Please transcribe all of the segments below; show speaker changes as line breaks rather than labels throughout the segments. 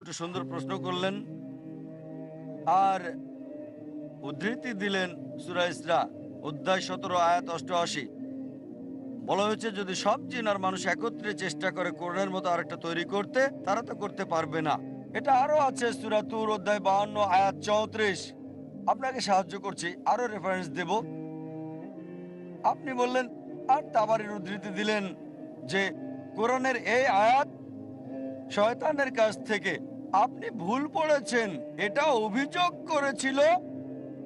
একটু সুন্দর প্রশ্ন করলেন আর উদ্ধৃতি দিলেন সূরা ইসরা অধ্যায় 17 আয়াত 88। বলা হয়েছে যদি সব জিন আর মানুষ একত্রে চেষ্টা করে কোরআনের মতো আরেকটা তৈরি করতে, তারা তো করতে পারবে না। এটা আরো আছে সূরা তুর অধ্যায় 52 আয়াত 34। আপনাকে সাহায্য করছি, আরো রেফারেন্স দেব। আপনি বললেন আর তাবারির উদ্ধৃতি দিলেন যে কোরআনের এই আয়াত শয়তানের কাছ থেকে। আপনি ভুল পড়েছেন। এটা অভিযোগ করেছিল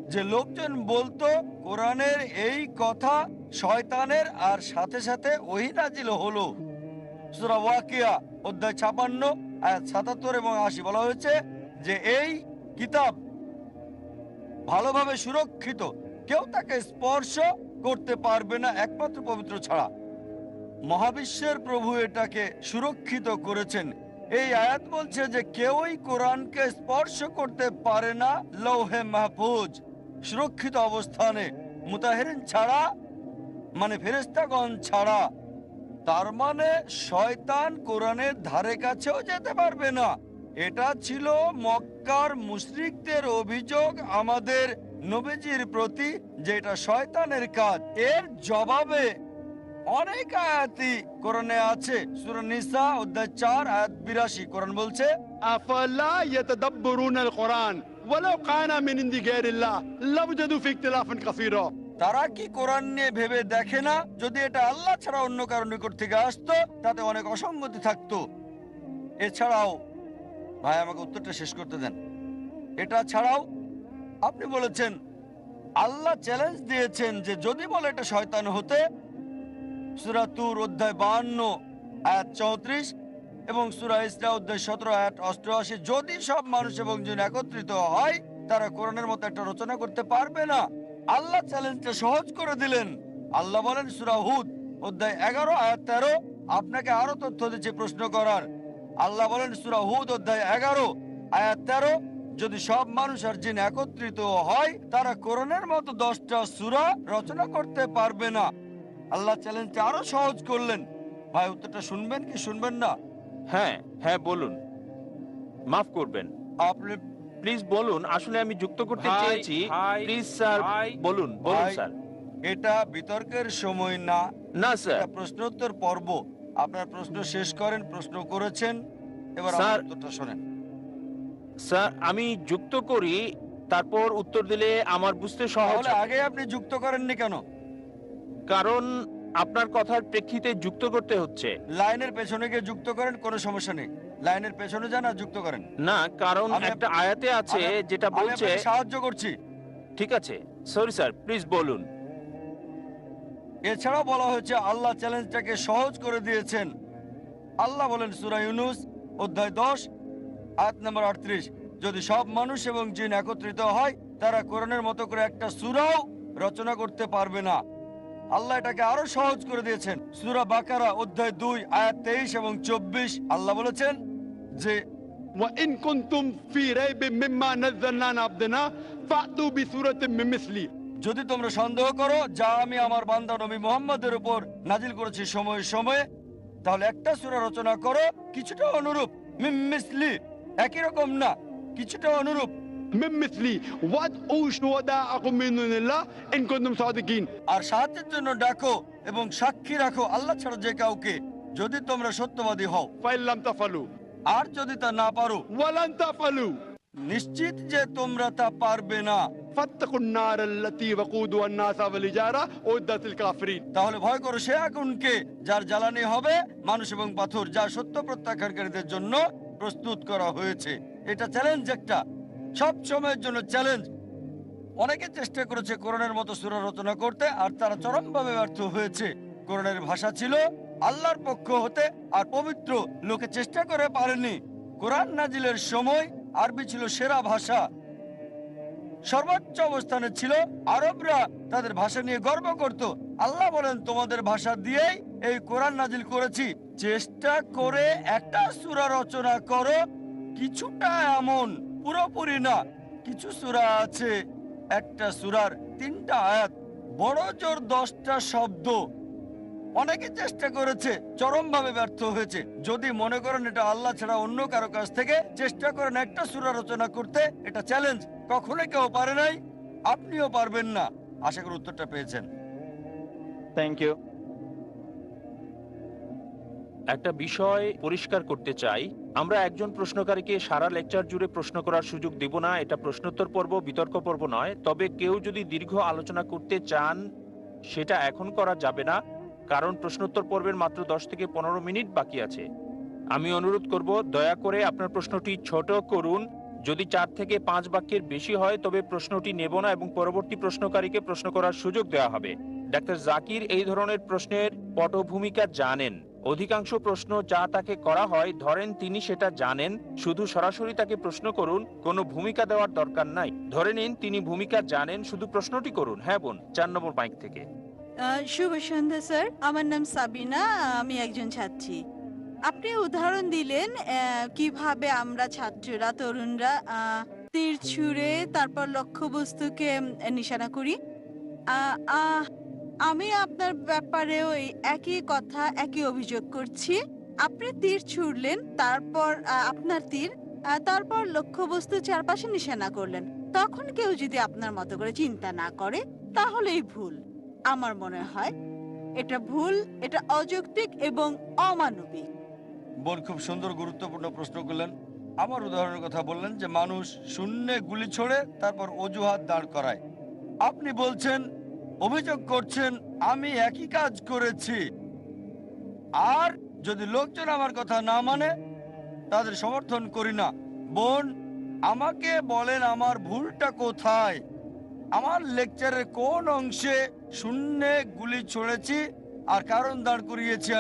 যে লোকজন বলতো কোরআনের এই কথা শয়তানের, আর সাথে সাথে ওহী নাজিল হলো। সূরা ওয়াকিয়া অধ্যায় 56 আয়াত 77 এবং 80 বলা হয়েছে যে এই কিতাব ভালোভাবে সুরক্ষিত, কেউ তাকে স্পর্শ করতে পারবে না একমাত্র পবিত্র ছাড়া। মহাবিশ্বের প্রভু এটাকে সুরক্ষিত করেছেন। এই আয়াত বলছে যে কেউই কোরআনকে স্পর্শ করতে পারে না লৌহে মাহফুজ সুরক্ষিত অবস্থানে, মুতাহিরিন ছাড়া, মানে ফেরেশতাগণ ছাড়া। তার মানে শয়তান কোরআনের ধারে কাছেও যেতে পারবে না। এটা ছিল মক্কার মুশরিকদের অভিযোগ আমাদের নবীজির প্রতি, যে এটা শয়তানের কাজ। এর জবাবে অনেক আয়াতই কোরআনে আছে। সূরা নিসা অধ্যায় 4 আয়াত 82 কোরআন বলছে
أفلا يتدبرون القرآن ولو كان من عند غير الله لوجدوا فيه اختلافا كثيرا।
তারা কি কোরআন নিয়ে ভেবে দেখে না যদি এটা আল্লাহ ছাড়া অন্য কারো নিকট থেকে আসতো তাতে অনেক অসঙ্গতি থাকতো। এছাড়াও ভাই আমাকে উত্তরটা শেষ করতে দেন। এটা ছাড়াও আপনি বলেছেন আল্লাহ চ্যালেঞ্জ দিয়েছেন যে যদি বলে এটা শয়তান হতে, সূরা তুর অধ্যায় 52 আয়াত 34 এবং সূরা ইসরা অধ্যায় 17 আয়াত 88। যদি সব মানুষ এবং জিন একত্রিত হয় তারা কোরআনের মতো একটা রচনা করতে পারবে না। আল্লাহ চ্যালেঞ্জটা সহজ করে দিলেন। আল্লাহ বলেন সূরা হুদ অধ্যায় 11 আয়াত 13। আপনাকে আরো তথ্য দিচ্ছে প্রশ্ন করার। আল্লাহ বলেন সূরা হুদ অধ্যায় 11 আয়াত 13, যদি সব মানুষ আর জিন একত্রিত হয় তারা কোরআনের মতো 10টা সূরা রচনা করতে পারবে না। আল্লাহ চ্যালেঞ্জটা আরো সহজ করলেন। ভাই উত্তরটা শুনবেন কি শুনবেন না?
হ্যাঁ হ্যাঁ বলুন, মাফ করবেন,
আপনি
প্লিজ বলুন। আসলে আমি যুক্ত করতে
ভাই,
চেয়েছি।
ভাই,
প্লিজ স্যার
ভাই।
বলুন বলুন
ভাই,
স্যার।
এটা বিতর্কের সময় না,
না স্যার।
এটা প্রশ্নোত্তর পর্ব। আপনার প্রশ্ন শেষ করেন, প্রশ্ন করেছেন, এবার
স্যার,
আপনার উত্তরটা শোনেন।
স্যার আমি যুক্ত করি, তারপর উত্তর দিলে আমার বুঝতে সহজ
তাহলে
হবে।
আগে আপনি যুক্ত করেননি কেন?
কারণ আপনার কথার প্রেক্ষিতে যুক্ত করতে হচ্ছে।
লাইনের পেছনে গিয়ে যুক্ত করেন, কোনো সমস্যা নেই। লাইনের পেছনে যান আর যুক্ত করেন।
না, কারণ
আমি-
একটা আয়াতে আছে
আমি-
যেটা
আমি
বলছে।
আপনাকে সাহায্য করছি।
ঠিক আছে, সরি স্যার, প্লিজ বলুন।
এছাড়াও বলা হয়েছে আল্লাহ চ্যালেঞ্জটাকে সহজ করে দিয়েছেন। আল্লাহ বলেন সূরা ইউনূস অধ্যায় 10 আয়াত নম্বর 38, যদি সব মানুষ এবং জিন একত্রিত হয় তারা কোরআনের মতো করে একটা সূরাও রচনা করতে পারবে না। আল্লাহ এটাকে আরো সহজ করে দিয়েছেন। সূরা বাকারা অধ্যায় 2 আয়াত 23 এবং 24 আল্লাহ বলেছেন যে
وإن كنتم في ريب مما نزلنا على عبدنا فأتوا بسورة من مثله।
যদি তোমরা সন্দেহ করো যা আমি আমার বান্দা নবী মুহাম্মদের উপর নাজিল করেছি সময়ে সময়ে, তাহলে একটা সূরা রচনা করো কিছুটা অনুরূপ। মিন মিসলি, একই রকম না, কিছুটা অনুরূপ।
من مثلي وادعوا شهداءكم من دون الله إن كنتم صادقين।
আর সাহায্যের জন্য ডাকো এবং সাক্ষী রাখো আল্লাহ ছাড়া যে কাউকে, যদি তোমরা সত্যবাদী হও।
فإن لم تفعلوا
আর যদি তা না পারো,
ولن تفعلوا
নিশ্চিত যে তোমরা তা পারবে না,
فاتقوا النار التي وقودها الناس والحجارة أعدت للكافرين।
তাহলে ভয় করো সে আগুনকে যার জ্বালানি হবে মানুষ এবং পাথর, যা সত্য প্রত্যাখ্যানকারীদের জন্য প্রস্তুত করা হয়েছে। এটা চ্যালেঞ্জ, একটা সব সময়ের জন্য চ্যালেঞ্জ। অনেকে চেষ্টা করেছে কোরআনের মতো সূরা রচনা করতে, আর তারা চরমভাবে ব্যর্থ হয়েছে। কোরআনের ভাষা ছিল আল্লাহর পক্ষ হতে আর পবিত্র, লোকে চেষ্টা করে পারেনি। কোরআন নাজিলের সময় আরবি ছিল সেরা ভাষা, সর্বোচ্চ অবস্থানে ছিল। আরবরা তাদের ভাষা নিয়ে গর্ব করত। আল্লাহ বলেন তোমাদের ভাষা দিয়েই এই কোরআন নাজিল করেছি, চেষ্টা করে একটা সূরা রচনা করো। কিছুটা এমন, পুরোপুরি না। কিছু সূরা আছে একটা সূরার 3টা আয়াত, বড় জোর 10টা শব্দ। অনেকে চেষ্টা করেছে, চরমভাবে ব্যর্থ হয়েছে। যদি মনে করেন এটা আল্লাহ ছাড়া অন্য কারো কাছ থেকে, চেষ্টা করেন একটা সূরা রচনা করতে। এটা চ্যালেঞ্জ, কখনোই কেউ পারে নাই, আপনিও পারবেন না। আশা করি উত্তরটা পেয়েছেন।
Thank you. একটা বিষয় পরিষ্কার করতে চাই, আমরা একজন প্রশ্নকারীকে সারা লেকচার জুড়ে প্রশ্ন করার সুযোগ দেব না। এটা প্রশ্নোত্তর পর্ব, বিতর্ক পর্ব নয়। তবে কেউ যদি দীর্ঘ আলোচনা করতে চান সেটা এখন করা যাবে না, কারণ প্রশ্নোত্তর পর্বের মাত্র 10 থেকে 15 মিনিট বাকি আছে। আমি অনুরোধ করব, দয়া করে আপনার প্রশ্নটি ছোট করুন। যদি 4 থেকে 5 বাক্যের বেশি হয় তবে প্রশ্নটি নেব না এবং পরবর্তী প্রশ্নকারীকে প্রশ্ন করার সুযোগ দেওয়া হবে। ডাক্তার জাকির এই ধরনের প্রশ্নের পটভূমিকা জানেন। অধিকাংশ প্রশ্ন যা তাকে করা হয়, ধরেন তিনি সেটা জানেন, শুধু সরাসরি তাকে প্রশ্ন করুন, কোনো ভূমিকা দেওয়ার দরকার নাই। ধরে নিন তিনি ভূমিকা জানেন, শুধু প্রশ্নটি করুন। হ্যাঁ বোন, 4 নম্বর মাইক থেকে।
শুভ সন্ধ্যা স্যার, আমার নাম সাবিনা, আমি একজন ছাত্রী। আপনি উদাহরণ দিলেন কিভাবে আমরা ছাত্ররা, তরুণরা তীর ছুঁড়ে তারপর লক্ষ্যবস্তুকে নিশানা করি। আহ, আহ, আমি আপনার ব্যাপারেও এই একই কথা, একই অভিযোগ করছি। আপনি তীর ছুঁড়লেন, তারপর আপনার তীর, তারপর লক্ষ্যবস্তু চারপাশে নিশানা করলেন। তখন কেউ যদি আপনার মতো করে চিন্তা না করে তাহলেই ভুল। আমার মনে হয় এটা ভুল, এটা অযৌক্তিক এবং অমানবিক।
বোন খুব সুন্দর গুরুত্বপূর্ণ প্রশ্ন করলেন। আমার উদাহরণের কথা বললেন যে মানুষ শূন্যে গুলি ছোড়ে তারপর অজুহাত দাঁড় করায়। আপনি বলছেন, অভিযোগ করছেন আমি একই কাজ করেছি, আর যদি লোকজন আমার কথা না মানে তাদের সমর্থন করি না। বোন, আমাকে বলেন আমার ভুলটা কোথায়? আমার লেকচারের কোন অংশে শূন্যে গুলি ছড়েছি আর কারণ দাঁড় করিয়েছি?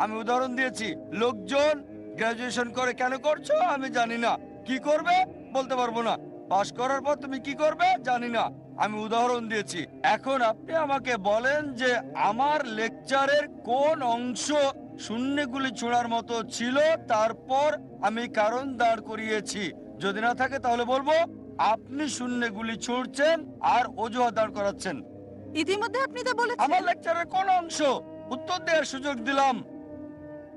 আমি উদাহরণ দিয়েছি। লোকজন গ্রাজুয়েশন করে কেন করছো আমি জানি না, কি করবে বলতে পারবো না, পাশ করার পর তুমি কি করবে জানি না, আমি উদাহরণ দিয়েছি। এখন আপনি আমাকে বলেন যে আমার লেকচারের কোন অংশ শূন্যে গুলি ছোড়ার মতো ছিল, তারপর আমি কারণ দাঁড় করিয়েছি। যদি না থাকে তাহলে বলবো আপনি শূন্যে গুলি ছুড়ছেন আর অজুহাত দাঁড় করাচ্ছেন।
ইতিমধ্যে আপনি তো বলেছেন।
আমার লেকচারের কোন অংশ, উত্তর দেওয়ার সুযোগ দিলাম,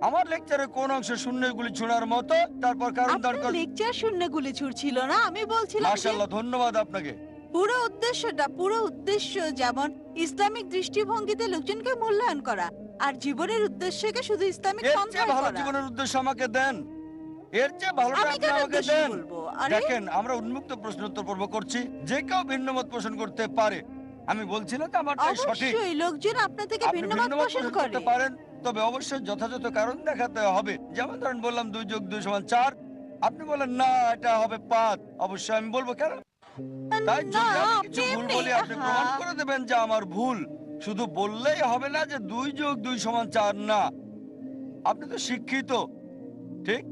আমার লেকচারের কোন অংশ শূন্যে গুলি ছোড়ার মতো, তারপর কারণ দাঁড়
আপনার
কর।
লেকচার শূন্য গুলি ছুড়ছিল না, আমি বলছিলাম যে
মাশাআল্লাহ, ধন্যবাদ আপনাকে।
পুরো উদ্দেশ্য যেমন ইসলামিক দৃষ্টিভঙ্গিতে লোকজনকে মূল্যায়ন করা, আর জীবনের উদ্দেশ্যকে শুধু ইসলামিক
এর চেয়ে
পন্থায়
ভালো
করা।
জীবনের উদ্দেশ্য আমাকে দেন, এর চেয়ে ভালোটা
আমি
আপনি
কেন
আমাকে
উদ্দেশ্য
দেন।
বলবো? আরে
দেখেন, আমরা উন্মুক্ত প্রশ্নোত্তর পর্ব করছি, যে কেউ ভিন্ন মত পোষণ করতে পারে। আমি বলছি না যে আমারটাই সঠিক।
অবশ্যই লোকজন আপনার থেকে
আপনি
ভিন্ন
ভিন্ন
মত
মত
পোষণ
পোষণ
করে।
করতে পারেন, তবে অবশ্যই যথাযথ কারণ দেখাতে হবে। যেমন ধরেন বললাম 2 যোগ 2 সমান 4, আপনি বলেন না এটা হবে 5, অবশ্যই আমি বলবো কেন। তাই
না,
যদি আমি কিছু
আপনি
ভুল
এমনি,
বলি আপনি প্রমাণ করে দেবেন যে আমার ভুল। শুধু বললেই হবে না যে 2 যোগ 2 সমান 4 না। আপনি তো শিক্ষিত, ঠিক?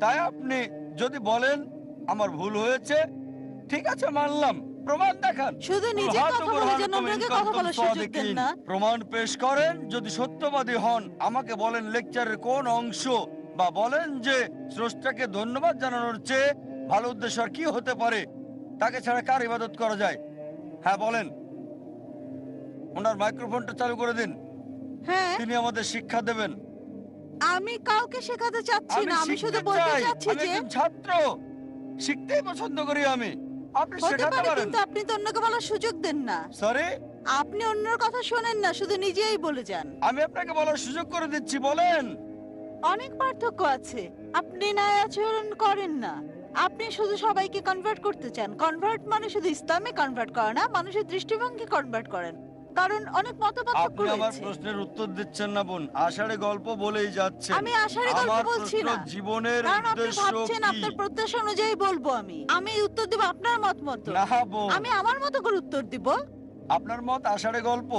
তাই আপনি যদি বলেন আমার ভুল হয়েছে, ঠিক আছে মানলাম, প্রমাণ দেখান।
শুধু নিজে কথা বলে যেন অন্যকে কথা বলার সুযোগ দেন না।
প্রমাণ পেশ করেন। যদি সত্যবাদী হন আমাকে বলেন লেকচারের কোন অংশ, বা বলেন যে স্রষ্টাকে ধন্যবাদ জানানোর চেয়ে ভালো উদ্দেশ্য আর কি হতে পারে, তাকে ছাড়া কার ইবাদত করা যায়? হ্যাঁ বলেন। ওনার মাইক্রোফোনটা চালু করে দিন,
হ্যাঁ,
তিনি আমাদের শিক্ষা দেবেন।
আমি কাউকে শেখাতে চাচ্ছি না, আমি শুধু
শিখতে
বলতে
চাই,
চাচ্ছি
আমি
যে
একজন ছাত্র, শিখতেই পছন্দ করি আমি। আপনি
হতে
শেখাতে
পারে,
পারেন।
কিন্তু আপনি তো অন্যকে বলার সুযোগ দেন না।
সরি,
আপনি অন্যের কথা শোনেন না, শুধু নিজেই বলে যান।
আমি আপনাকে বলার সুযোগ করে দিচ্ছি, বলেন।
অনেক পার্থক্য আছে। আপনি ন্যায় আচরণ করেন না, আপনি শুধু সবাইকে কনভার্ট করতে চান। কনভার্ট মানে শুধু ইসলামে কনভার্ট করা না, মানুষের দৃষ্টিভঙ্গি কনভার্ট করেন, কারণ অনেক মতপার্থক্য
আপনি আমার
রয়েছে।
প্রশ্নের উত্তর দিচ্ছেন না বোন, আষাঢ়ে গল্প বলেই যাচ্ছেন।
আমি আষাঢ়ে গল্প
আমার
বলছি
প্রশ্ন
না,
জীবনের
কারণ আপনি
উদ্দেশ্য
ভাবছেন
কি?
আপনার প্রত্যাশা অনুযায়ী বলবো। আমি উত্তর দেব আপনার মত মতো।
না বোন,
আমি আমার মতো করে উত্তর দিব।
আপনার মত আষাঢ়ে গল্প।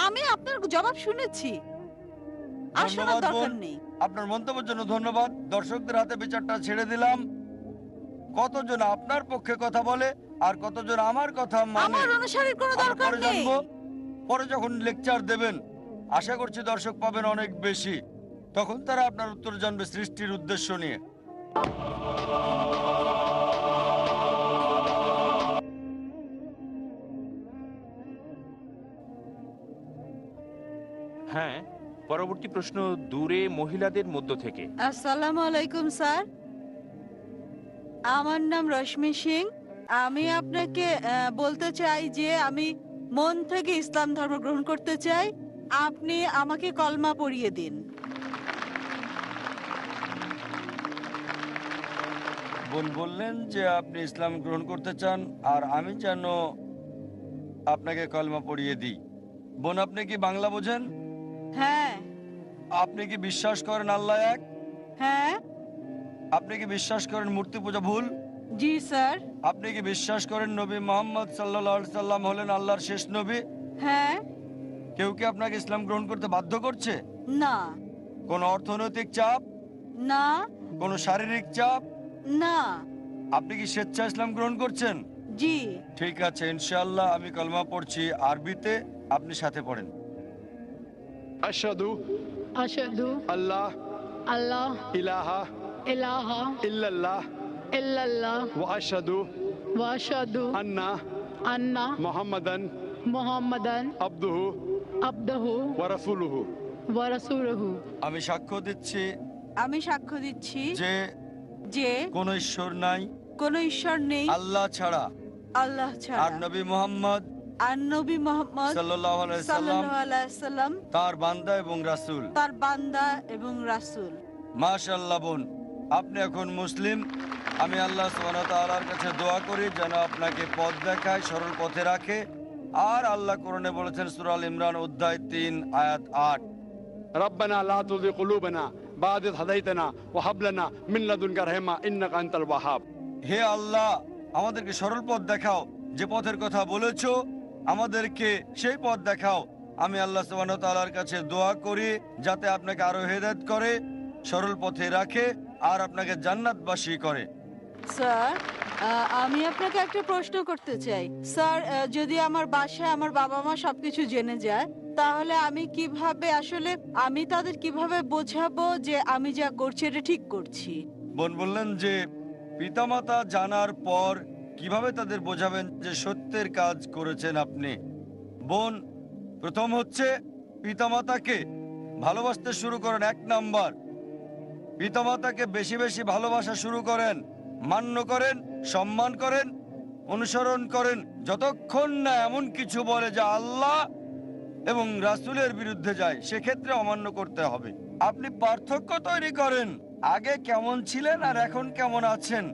আমি আপনার জবাব শুনেছি, আর শোনার
ধন্যবাদ
দরকার
বোন,
নেই।
আপনার মন্তব্যের জন্য ধন্যবাদ। দর্শকদের হাতে বিচারটা ছেড়ে দিলাম। কতজন আপনার পক্ষে কথা বলে আর কতজন আমার কথা মানে
আমার অনুসারীর কোনো
আমরা
দরকার
পরে
নেই।
জানবো। পরে যখন লেকচার দেবেন আশা করছি দর্শক পাবেন অনেক বেশি, তখন তারা আপনার উত্তর জানবে সৃষ্টির উদ্দেশ্য নিয়ে।
পরবর্তী প্রশ্ন দূরে মহিলাদের মধ্য থেকে।
আসসালামু আলাইকুম স্যার, আমার নাম রশ্মি সিং। আমি আপনাকে বলতে চাই যে আমি মন থেকে ইসলাম ধর্ম গ্রহণ করতে চাই। আপনি আমাকে কলমা পড়িয়ে দিন।
বোন বললেন যে আপনি ইসলাম গ্রহণ করতে চান, আর আমি যেন আপনাকে কলমা পড়িয়ে দিই। বোন, আপনি কি বাংলা বোঝেন?
হ্যাঁ।
আপনি কি বিশ্বাস করেন আল্লাহ এক?
হ্যাঁ।
আপনি কি বিশ্বাস করেন মূর্তি পূজা ভুল?
জি স্যার।
আপনি কি বিশ্বাস করেন নবী মোহাম্মদ সাল্লাল্লাহু সাল্লাম হলেন আল্লাহর শেষ নবী?
হ্যাঁ।
কেউ কি আপনাকে ইসলাম গ্রহণ করতে বাধ্য করছে?
না।
কোনো অর্থনৈতিক চাপ?
না।
কোনো শারীরিক চাপ?
না।
আপনি কি স্বেচ্ছা ইসলাম গ্রহণ করছেন?
জি।
ঠিক আছে, ইনশাআল্লাহ আমি কলমা পড়ছি আরবিতে, আপনি সাথে পড়েন।
أشهد
أشهد
الله
الله
إله
إله
إلا الله
إلا الله
وأشهد
وأشهد
أن
أن
محمدا
محمدا
عبده
عبده
ورسوله।
ورسوله।
আমি সাক্ষ্য দিচ্ছি
আমি সাক্ষ্য দিচ্ছি
যে
যে
কোনো ঈশ্বর নাই
কোনো ঈশ্বর নেই
আল্লাহ ছাড়া,
আল্লাহ
আর
ছাড়া,
নবী মুহাম্মদ
আর নবী মুহাম্মদ
সাল্লাল্লাহু আলাইহি সাল্লাম
সাল্লাল্লাহু আলাইহি সাল্লাম
তার বান্দা এবং রাসূল।
তার বান্দা এবং রাসূল।
মাশাআল্লাহ বোন, আপনি এখন মুসলিম। আমি আল্লাহ সুবহানাহু ওয়া তাআলার কাছে দোয়া করি যেন আপনাকে পথ দেখায়, সরল পথে রাখে। আর আল্লাহ কোরআনে বলেছেন সূরা আল ইমরান অধ্যায় 3 আয়াত 8,
ربنا لا تزغ قلوبنا بعد إذ هديتنا وهب لنا من لدنك رحمة إنك أنت الوهاب।
হে আল্লাহ, আমাদেরকে সরল পথ দেখাও, যে পথের কথা বলেছো আমাদেরকে সেই পথ দেখাও। আমি আল্লাহ সুবহানাহু ওয়া তাআলার কাছে দোয়া করি যাতে আপনাকে আরো হেদায়েত করে, সরল পথে রাখে আর আপনাকে জান্নাতবাসী করে।
স্যার, আমি আপনাকে একটা প্রশ্ন করতে চাই। স্যার, যদি আমার বাসায় আমার বাবা মা সবকিছু জেনে যায়, তাহলে আমি কিভাবে আসলে আমি তাদের কিভাবে বোঝাবো যে আমি যা করছি এটা ঠিক করছি?
বোন বললেন যে পিতামাতা জানার পর কিভাবে তাদের বোঝাবেন যে সত্যের কাজ করেছেন আপনি। বোন, প্রথম হচ্ছে পিতামাতাকে ভালোবাসতে শুরু করেন। 1 নাম্বার, পিতামাতাকে বেশি বেশি ভালোবাসা শুরু করেন, মান্য করেন, সম্মান করেন, অনুসরণ করেন, যতক্ষণ না এমন কিছু বলে যা আল্লাহ এবং রাসূলের বিরুদ্ধে যায়, সেক্ষেত্রে অমান্য করতে হবে। আপনি পার্থক্য তৈরি করেন, আগে কেমন ছিলেন আর এখন কেমন আছেন।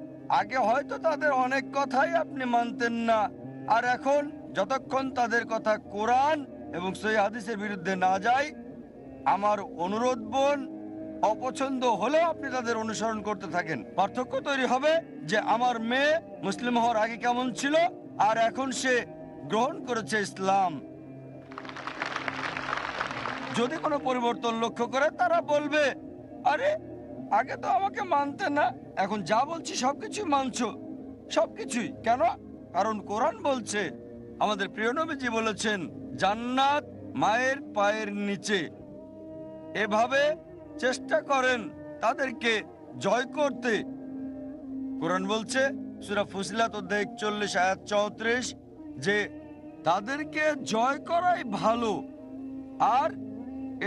আগে হয়তো তাদের অনেক কথাই আপনি মানতেন না, আর এখন যতক্ষণ তাদের কথা কোরআন এবং সহিহ হাদিসের বিরুদ্ধে না যায়, আমার অনুরোধ বোন, অপছন্দ হলেও আপনি তাদের অনুসরণ করতে থাকেন। পার্থক্য তৈরি হবে যে আমার মেয়ে মুসলিম হওয়ার আগে কেমন ছিল আর এখন সে গ্রহণ করেছে ইসলাম। যদি কোনো পরিবর্তন লক্ষ্য করে, তারা বলবে, আরে আগে তো আমাকে মানতে না, এখন যা বলছি সবকিছু মানছো। সবকিছুই কেন? কারণ কোরআন বলছে, আমাদের প্রিয় নবীজি বলেছেন, জান্নাত মায়ের পায়ের নিচে। এভাবে চেষ্টা করেন তাদেরকে জয় করতে। কোরআন বলছে সূরা ফুসিলাত অধ্যায় 41 আয়াত 34 যে তাদেরকে জয় করাই ভালো, আর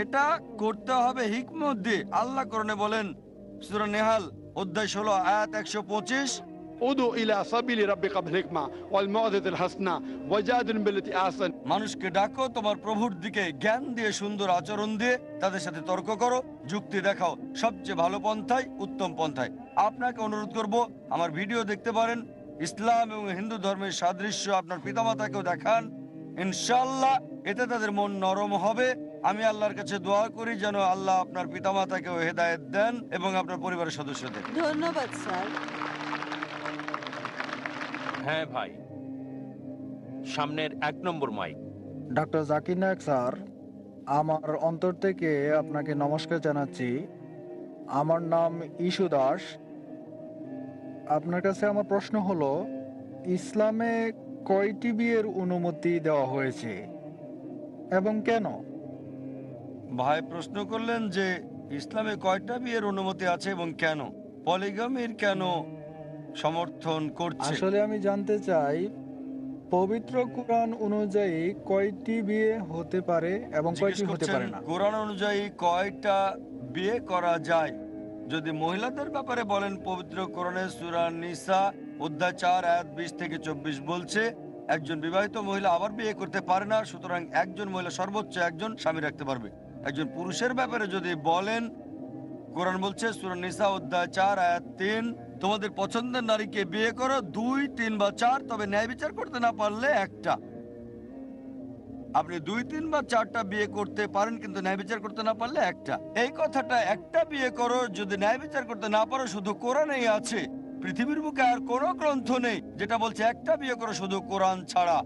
এটা করতে হবে হিকমত দিয়ে। আল্লাহ কোরআনে বলেন সূরা নেহাল অধ্যায় 16 আয়াত 125,
ادعو إلى سبيل ربك بالحكمة والموعظة الحسنة وجادل بالتي أحسن।
মানুষকে ডাকো তোমার প্রভুর দিকে, জ্ঞান দিয়ে, সুন্দর আচরণ দিয়ে তাদের সাথে তর্ক করো, যুক্তি দেখাও সবচেয়ে ভালো পন্থায়, উত্তম পন্থায়। আপনাকে অনুরোধ করব, আমার ভিডিও দেখতে পারেন, ইসলাম এবং হিন্দু ধর্মের সাদৃশ্য আপনার পিতামাতাকেও দেখান। ইনশাআল্লাহ এতে তাদের মন নরম হবে। আমি আল্লাহর কাছে দোয়া করি যেন আল্লাহ আপনার পিতামাতাকেও হেদায়েত দেন এবং আপনার পরিবারের সদস্যদের।
ধন্যবাদ স্যার।
হ্যাঁ ভাই, সামনের 1 নম্বর mic.
Doctor Zakir Naik sir, আমার অন্তর থেকে আপনাকে নমস্কার জানাচ্ছি। আমার নাম ইশু দাস। আপনার কাছে আমার প্রশ্ন হলো, ইসলামে কয়টি বিয়ের অনুমতি দেওয়া হয়েছে এবং কেন?
ভাই প্রশ্ন করলেন যে ইসলামে কয়টা বিয়ের অনুমতি আছে এবং কেন, পলিগামির কেন সমর্থন করছে।
আসলে আমি জানতে চাই পবিত্র কোরআন অনুযায়ী কয়টি বিয়ে হতে পারে এবং
জিজ্ঞেস
কয়টি হতে
করছেন
পারে না?
কোরআন অনুযায়ী কয়টা বিয়ে করা যায়। যদি মহিলাদের ব্যাপারে বলেন, পবিত্র কোরআনে সূরা নিসা অধ্যায় 4 আয়াত 20 থেকে 24 বলছে একজন বিবাহিত মহিলা আবার বিয়ে করতে পারে না, সুতরাং একজন মহিলা সর্বোচ্চ একজন স্বামী রাখতে পারবে। একজন পুরুষের ব্যাপারে যদি বলেন, কোরআন বলছে সূরা নিসা অধ্যায় 4 আয়াত 3, তোমাদের পছন্দের নারীকে বিয়ে করো 2, 3 বা 4, তবে ন্যায় বিচার করতে না পারলে একটা। আপনি 2, 3 বা 4টা বিয়ে করতে পারেন, কিন্তু ন্যায় বিচার করতে না পারলে একটা। এই কথাটা একটা বিয়ে করো যদি ন্যায় বিচার করতে না পারো শুধু কোরআনেই আছে। পৃথিবীর বুকে আর কোনো গ্রন্থ নেই যেটা বলছে একটা বিয়ে করো শুধু কোরআন ছাড়া।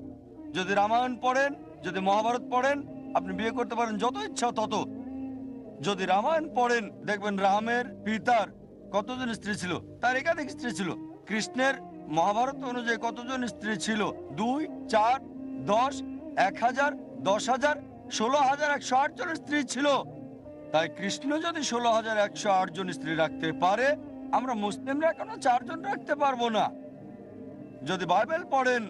যদি রামায়ণ পড়েন, যদি মহাভারত পড়েন, আপনি বিয়ে করতে পারেন যত ইচ্ছা তত। যদি রামায়ণ পড়েন দেখবেন রামের পিতার কতজন স্ত্রী ছিল, তার একাধিক স্ত্রী ছিল। কৃষ্ণের মহাভারত অনুযায়ী কতজন স্ত্রী ছিল? 2, 4, 10, 1000, 10,000, 16,108 জন স্ত্রী ছিল। তাই কৃষ্ণ যদি 16,108 জন স্ত্রী রাখতে পারে, আমরা মুসলিমরা এখনো 4 জন রাখতে পারবো না। যদি বাইবেল পড়েন,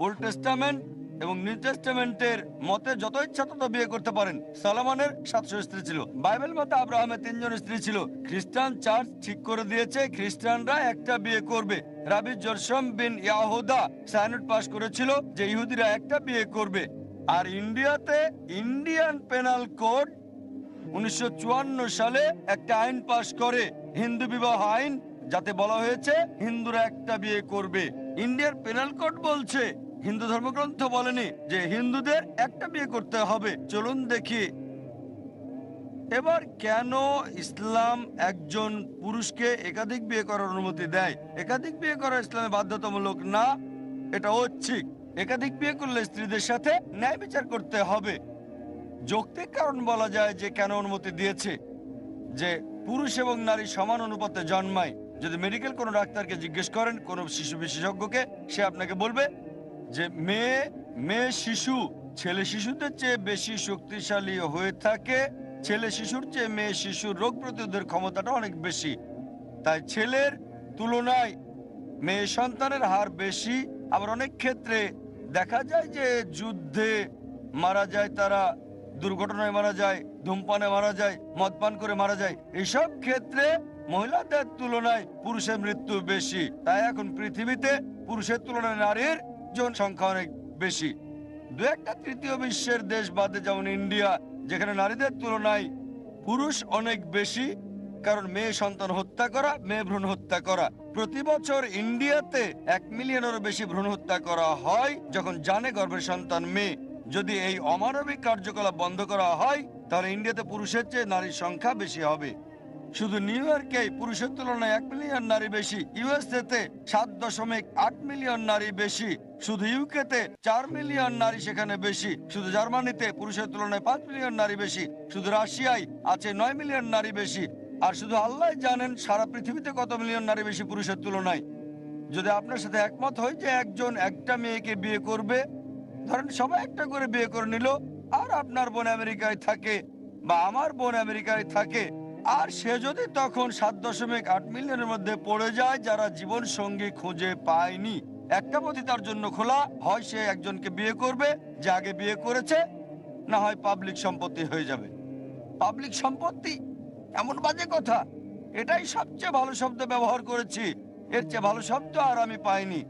ওল্ড টেস্টামেন্ট এবং নিউ টেস্টামেন্টের মতে যত ইচ্ছা তত বিয়ে করতে পারেন। সলোমনের 700 স্ত্রী ছিল। বাইবেল মতে আব্রাহামের 3 জন স্ত্রী ছিল। খ্রিস্টান চার্চ ঠিক করে দিয়েছে খ্রিস্টানরা একটা বিয়ে করবে। রাবি জরসম বিন ইয়াহুদা সাইনড পাস করেছিল যে ইহুদিরা একটা বিয়ে করবে। আর ইন্ডিয়াতে ইন্ডিয়ান পেনাল কোড 1954 সালে একটা আইন পাস করে, হিন্দু বিবাহ আইন, যাতে বলা হয়েছে হিন্দুরা একটা বিয়ে করবে। ইন্ডিয়ার পেনাল কোড বলছে, হিন্দু ধর্মগ্রন্থ বলেনি যে হিন্দুদের একটা বিয়ে করতে হবে। চলুন দেখি এবার কেন ইসলাম একজন পুরুষকে একাধিক বিয়ে করার অনুমতি দেয়। একাধিক বিয়ে করা ইসলামে বাধ্যতামূলক না, এটা ঐচ্ছিক। একাধিক বিয়ে করলে স্ত্রীদের সাথে ন্যায় বিচার করতে হবে। যৌক্তিক কারণ বলা যায় যে কেন অনুমতি দিয়েছে, যে পুরুষ এবং নারী সমান অনুপাতে জন্মায়। যদি মেডিকেল কোনো ডাক্তারকে জিজ্ঞেস করেন, কোনো শিশু বিশেষজ্ঞকে, সে আপনাকে বলবে যে মেয়ে শিশু ছেলে শিশুদের চেয়ে বেশি শক্তিশালী হয়ে থাকে। ছেলে শিশুর চেয়ে মেয়ে শিশুর রোগ প্রতিরোধের ক্ষমতাটা অনেক বেশি। তাই ছেলের তুলনায় মেয়ে সন্তানের হার বেশি। আবার অনেক ক্ষেত্রে দেখা যায় যে যুদ্ধে মারা যায়, তারা দুর্ঘটনায় মারা যায়, ধূমপানে মারা যায়, মদপান করে মারা যায়। এইসব ক্ষেত্রে মহিলাদের তুলনায় পুরুষের মৃত্যু বেশি। তাই এখন পৃথিবীতে পুরুষের তুলনায় নারীর জনসংখ্যা অনেক বেশি। 2-1টা তৃতীয় বিশ্বের দেশ বাদে, যেমন ইন্ডিয়া, যেখানে নারীদের তুলনায় পুরুষ অনেক বেশি। কারণ মেয়ে সন্তান হত্যা করা, মেয়ে ভ্রূণ হত্যা করা, প্রতি বছর ইন্ডিয়াতে 1 মিলিয়নেরও বেশি ভ্রূণ হত্যা করা হয় যখন জানে গর্ভের সন্তান মেয়ে। যদি এই অমানবিক কার্যকলাপ বন্ধ করা হয়, তাহলে ইন্ডিয়াতে পুরুষের চেয়ে নারীর সংখ্যা বেশি হবে। শুধু নিউ ইয়র্কে পুরুষের তুলনায় 1 মিলিয়ন নারী বেশি, ইউএসএতে 7.8 মিলিয়ন নারী বেশি, শুধু ইউকেতে 4 মিলিয়ন নারী সেখানে বেশি, শুধু জার্মানিতে পুরুষের তুলনায় 5 মিলিয়ন নারী বেশি, শুধু রাশিয়ায় আছে 9 মিলিয়ন নারী বেশি। আর শুধু আল্লাহ জানেন সারা পৃথিবীতে কত মিলিয়ন নারী বেশি পুরুষের তুলনায়। যদি আপনার সাথে একমত হয় যে একজন একটা মেয়েকে বিয়ে করবে, ধরেন সবাই একটা করে বিয়ে করে নিল, আর আপনার বোন আমেরিকায় থাকে বা আমার বোন আমেরিকায় থাকে, আর সে যদি তখন 7.8 মিলিয়নের মধ্যে পড়ে যায় যারা জীবন সঙ্গী খুঁজে পায়নি, একটা পথই তার জন্য খোলা, হয় সে একজনকে বিয়ে করবে যে আগে বিয়ে করেছে, না হয় পাবলিক সম্পত্তি হয়ে যাবে। পাবলিক সম্পত্তি এমন বাজে কথা, এটাই সবচেয়ে ভালো শব্দ ব্যবহার করেছি, এর চেয়ে ভালো শব্দ আর আমি পাইনি।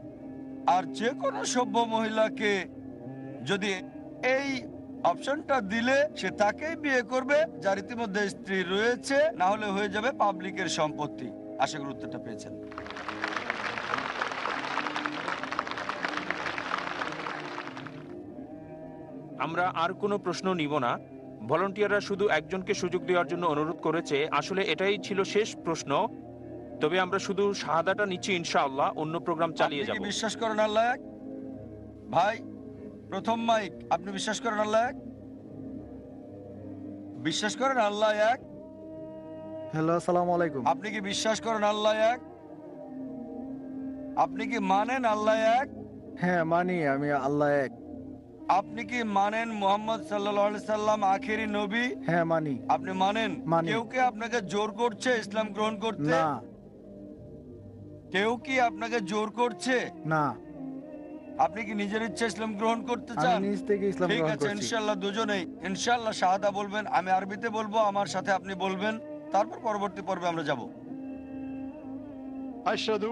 আর যে কোনো সভ্য মহিলাকে যদি এই অপশনটা দিলে, সে তাকেই বিয়ে করবে যার ইতিমধ্যে স্ত্রী রয়েছে, না হলে হয়ে যাবে পাবলিকের সম্পত্তি। আশা করি উত্তরটা পেয়েছেন।
আমরা আর কোনো প্রশ্ন নিব না। ভলান্টিয়াররা শুধু একজনকে সুযোগ দেওয়ার জন্য অনুরোধ করেছে। আসলে এটাই ছিল শেষ প্রশ্ন। তবে আমরা শুধু শাহাদাটা নিচ্ছি, ইনশাআল্লাহ অন্য প্রোগ্রাম চালিয়ে যাব।
আপনি কি বিশ্বাস করেন আল্লাহ এক? ভাই প্রথম মাইক, আপনি বিশ্বাস করেন আল্লাহ এক? বিশ্বাস করেন আল্লাহ এক?
হ্যালো, আসসালামু আলাইকুম।
আপনি কি বিশ্বাস করেন আল্লাহ এক? আপনি কি মানেন আল্লাহ এক?
হ্যাঁ মানি, আমি আল্লাহ এক।
আপনি কি মানেন মুহাম্মদ সাল্লাল্লাহু আলাইহি সাল্লাম আখেরি নবী?
হ্যাঁ মানি।
আপনি মানেন?
মানি।
কেউ কি আপনাকে জোর করছে ইসলাম গ্রহণ করতে?
না।
কেউ কি আপনাকে জোর করছে?
না।
আপনি কি নিজের ইচ্ছা ইসলাম গ্রহণ করতে
আমি
চান?
নিজ থেকে ইসলাম
ঠিক
গ্রহণ
আছে,
করছি।
ইনশাআল্লাহ দুজনেই ইনশাআল্লাহ শাহাদা বলবেন। আমি আরবিতে বলবো, আমার সাথে আপনি বলবেন, তারপর পরবর্তী পর্বে আমরা যাব।
أشهد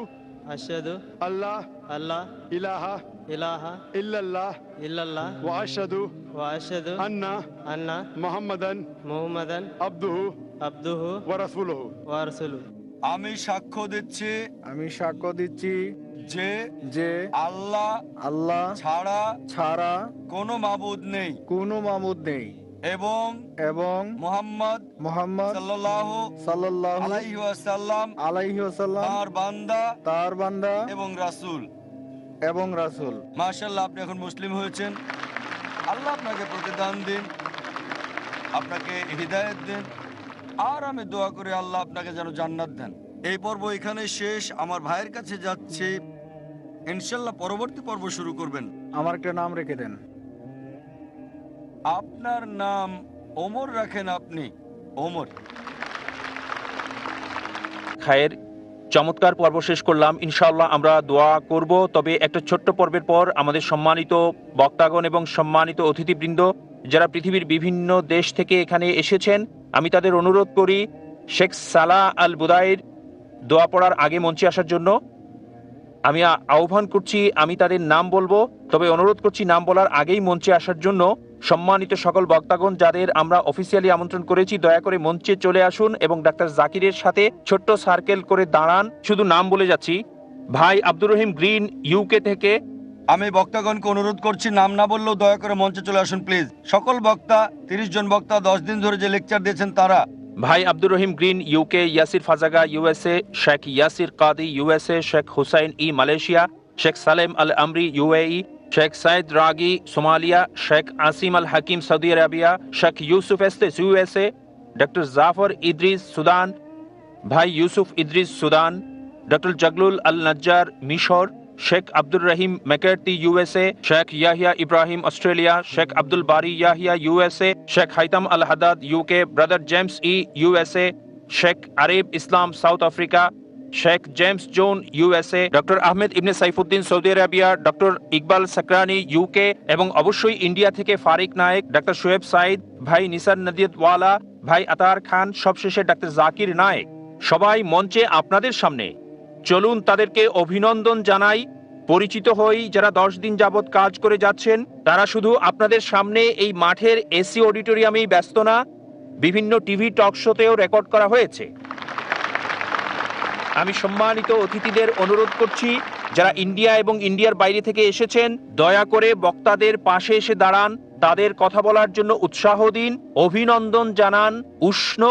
আশহাদু
ألا
আল্লাহ
إله
ইলাহা
إلا الله
ইল্লাল্লাহ
وأشهد
ওয়া আশহাদু
أن
আন্না
محمدا
মুহাম্মাদান
عبده
আবদুহু
ورسوله।
ওয়া রাসূলুহু।
আমি সাক্ষ্য দিচ্ছি
আমি সাক্ষ্য দিচ্ছি
যে
যে
আল্লাহ
আল্লাহ
ছাড়া
ছাড়া
কোনো মাবুদ নেই
কোনো মাবুদ নেই
এবং
এবং
মুহাম্মদ
মুহাম্মদ
সাল্লাল্লাহু
সাল্লাল্লাহু
আলাইহি ওয়াসাল্লাম
আলাইহি ওয়াসাল্লাম
তার বান্দা
তার বান্দা
এবং রাসূল।
এবং রাসূল।
মাশাআল্লাহ, আপনি এখন মুসলিম হয়েছেন। আল্লাহ আপনাকে প্রতিদান দিন, আপনাকে হিদায়াত দিন, আর আমি দোয়া করি আল্লাহ আপনাকে যেন জান্নাত দেন। এই পর্ব এখানে শেষ। আমার ভাইয়ের কাছে যাচ্ছি, ইনশাআল্লাহ পরবর্তী পর্ব শুরু করবেন।
আমার একটা নাম রেখে দেন।
আপনার নাম ওমর রাখেন আপনি, ওমর।
খায়ের, চমৎকার পর্ব শেষ করলাম। ইনশাআল্লাহ আমরা দোয়া করব, তবে একটা ছোট্ট পর্বের পর আমাদের সম্মানিত বক্তাগণ এবং সম্মানিত অতিথিবৃন্দ যারা পৃথিবীর বিভিন্ন দেশ থেকে এখানে এসেছেন, আমি তাদের অনুরোধ করি শেখ সালাহ আল বুদাইর দোয়া পড়ার আগে মঞ্চে আসার জন্য। আমি আহ্বান করছি, আমি তাদের নাম বলবো, তবে অনুরোধ করছি নাম বলার আগেই মঞ্চে আসার জন্য। সম্মানিত সকল বক্তাগণ যাদের আমরা অফিসিয়ালি আমন্ত্রণ করেছি, দয়া করে মঞ্চে চলে আসুন এবং ডাক্তার জাকিরের সাথে ছোট্ট সার্কেল করে দাঁড়ান। শুধু নাম বলে যাচ্ছি। ভাই আব্দুর রহিম গ্রিন, ইউকে থেকে।
আমি বক্তাগণকে অনুরোধ করছি, নাম না বললেও দয়া করে মঞ্চে চলে আসুন প্লিজ। সকল বক্তা, 30 জন বক্তা 10 দিন ধরে যে লেকচার দিয়েছেন তারা।
ভাই Abdur Rahim Green, UK. Yasir Fazaga, USA. Sheikh Yasir Qadhi, USA. Sheikh Hussain Yee, Malaysia. Sheikh Salem al Amry, UAE. Sheikh Said Ragea, Somalia. Sheikh Assim al Hakeem, Saudi Arabia. Sheikh Yusuf Estes, USA. Doctor Jafar Idris, Sudan. ভাই Yusuf Idris, Sudan. Doctor Zaghloul al Najjar, মিশর। Sheikh Abdur Rahim McCarthy, USA. Sheikh Yahya Ibrahim, Australia. Sheikh Abdul Bari Yahya, USA. Sheikh Haitham al Haddad, UK. Brother James Yee, USA. Sheikh Arif Islam, South Africa. Sheikh James Jones, USA. Doctor Ahmed ibn Saifuddin, Saudi Arabia. Doctor Iqbal Sacranie, UK. এবং অবশ্যই India থেকে Fariq Naik, doctor Shoaib Sayyed, ভাই নিসার নদিয়াতওয়ালা, ভাই আতার খান, সবশেষে doctor Zakir Naik. সবাই মঞ্চে আপনাদের সামনে। চলুন তাদেরকে অভিনন্দন জানাই, পরিচিত হই। যারা 10 দিন যাবৎ কাজ করে যাচ্ছেন, তারা শুধু আপনাদের সামনে এই মাঠের এসি অডিটোরিয়ামেই ব্যস্ত না, বিভিন্ন টিভি টক শোতেও রেকর্ড করা হয়েছে। আমি সম্মানিত অতিথিদের অনুরোধ করছি, যারা ইন্ডিয়া এবং ইন্ডিয়ার বাইরে থেকে এসেছেন, দয়া করে বক্তাদের পাশে এসে দাঁড়ান, তাদের কথা বলার জন্য উৎসাহ দিন, অভিনন্দন জানান, উষ্ণ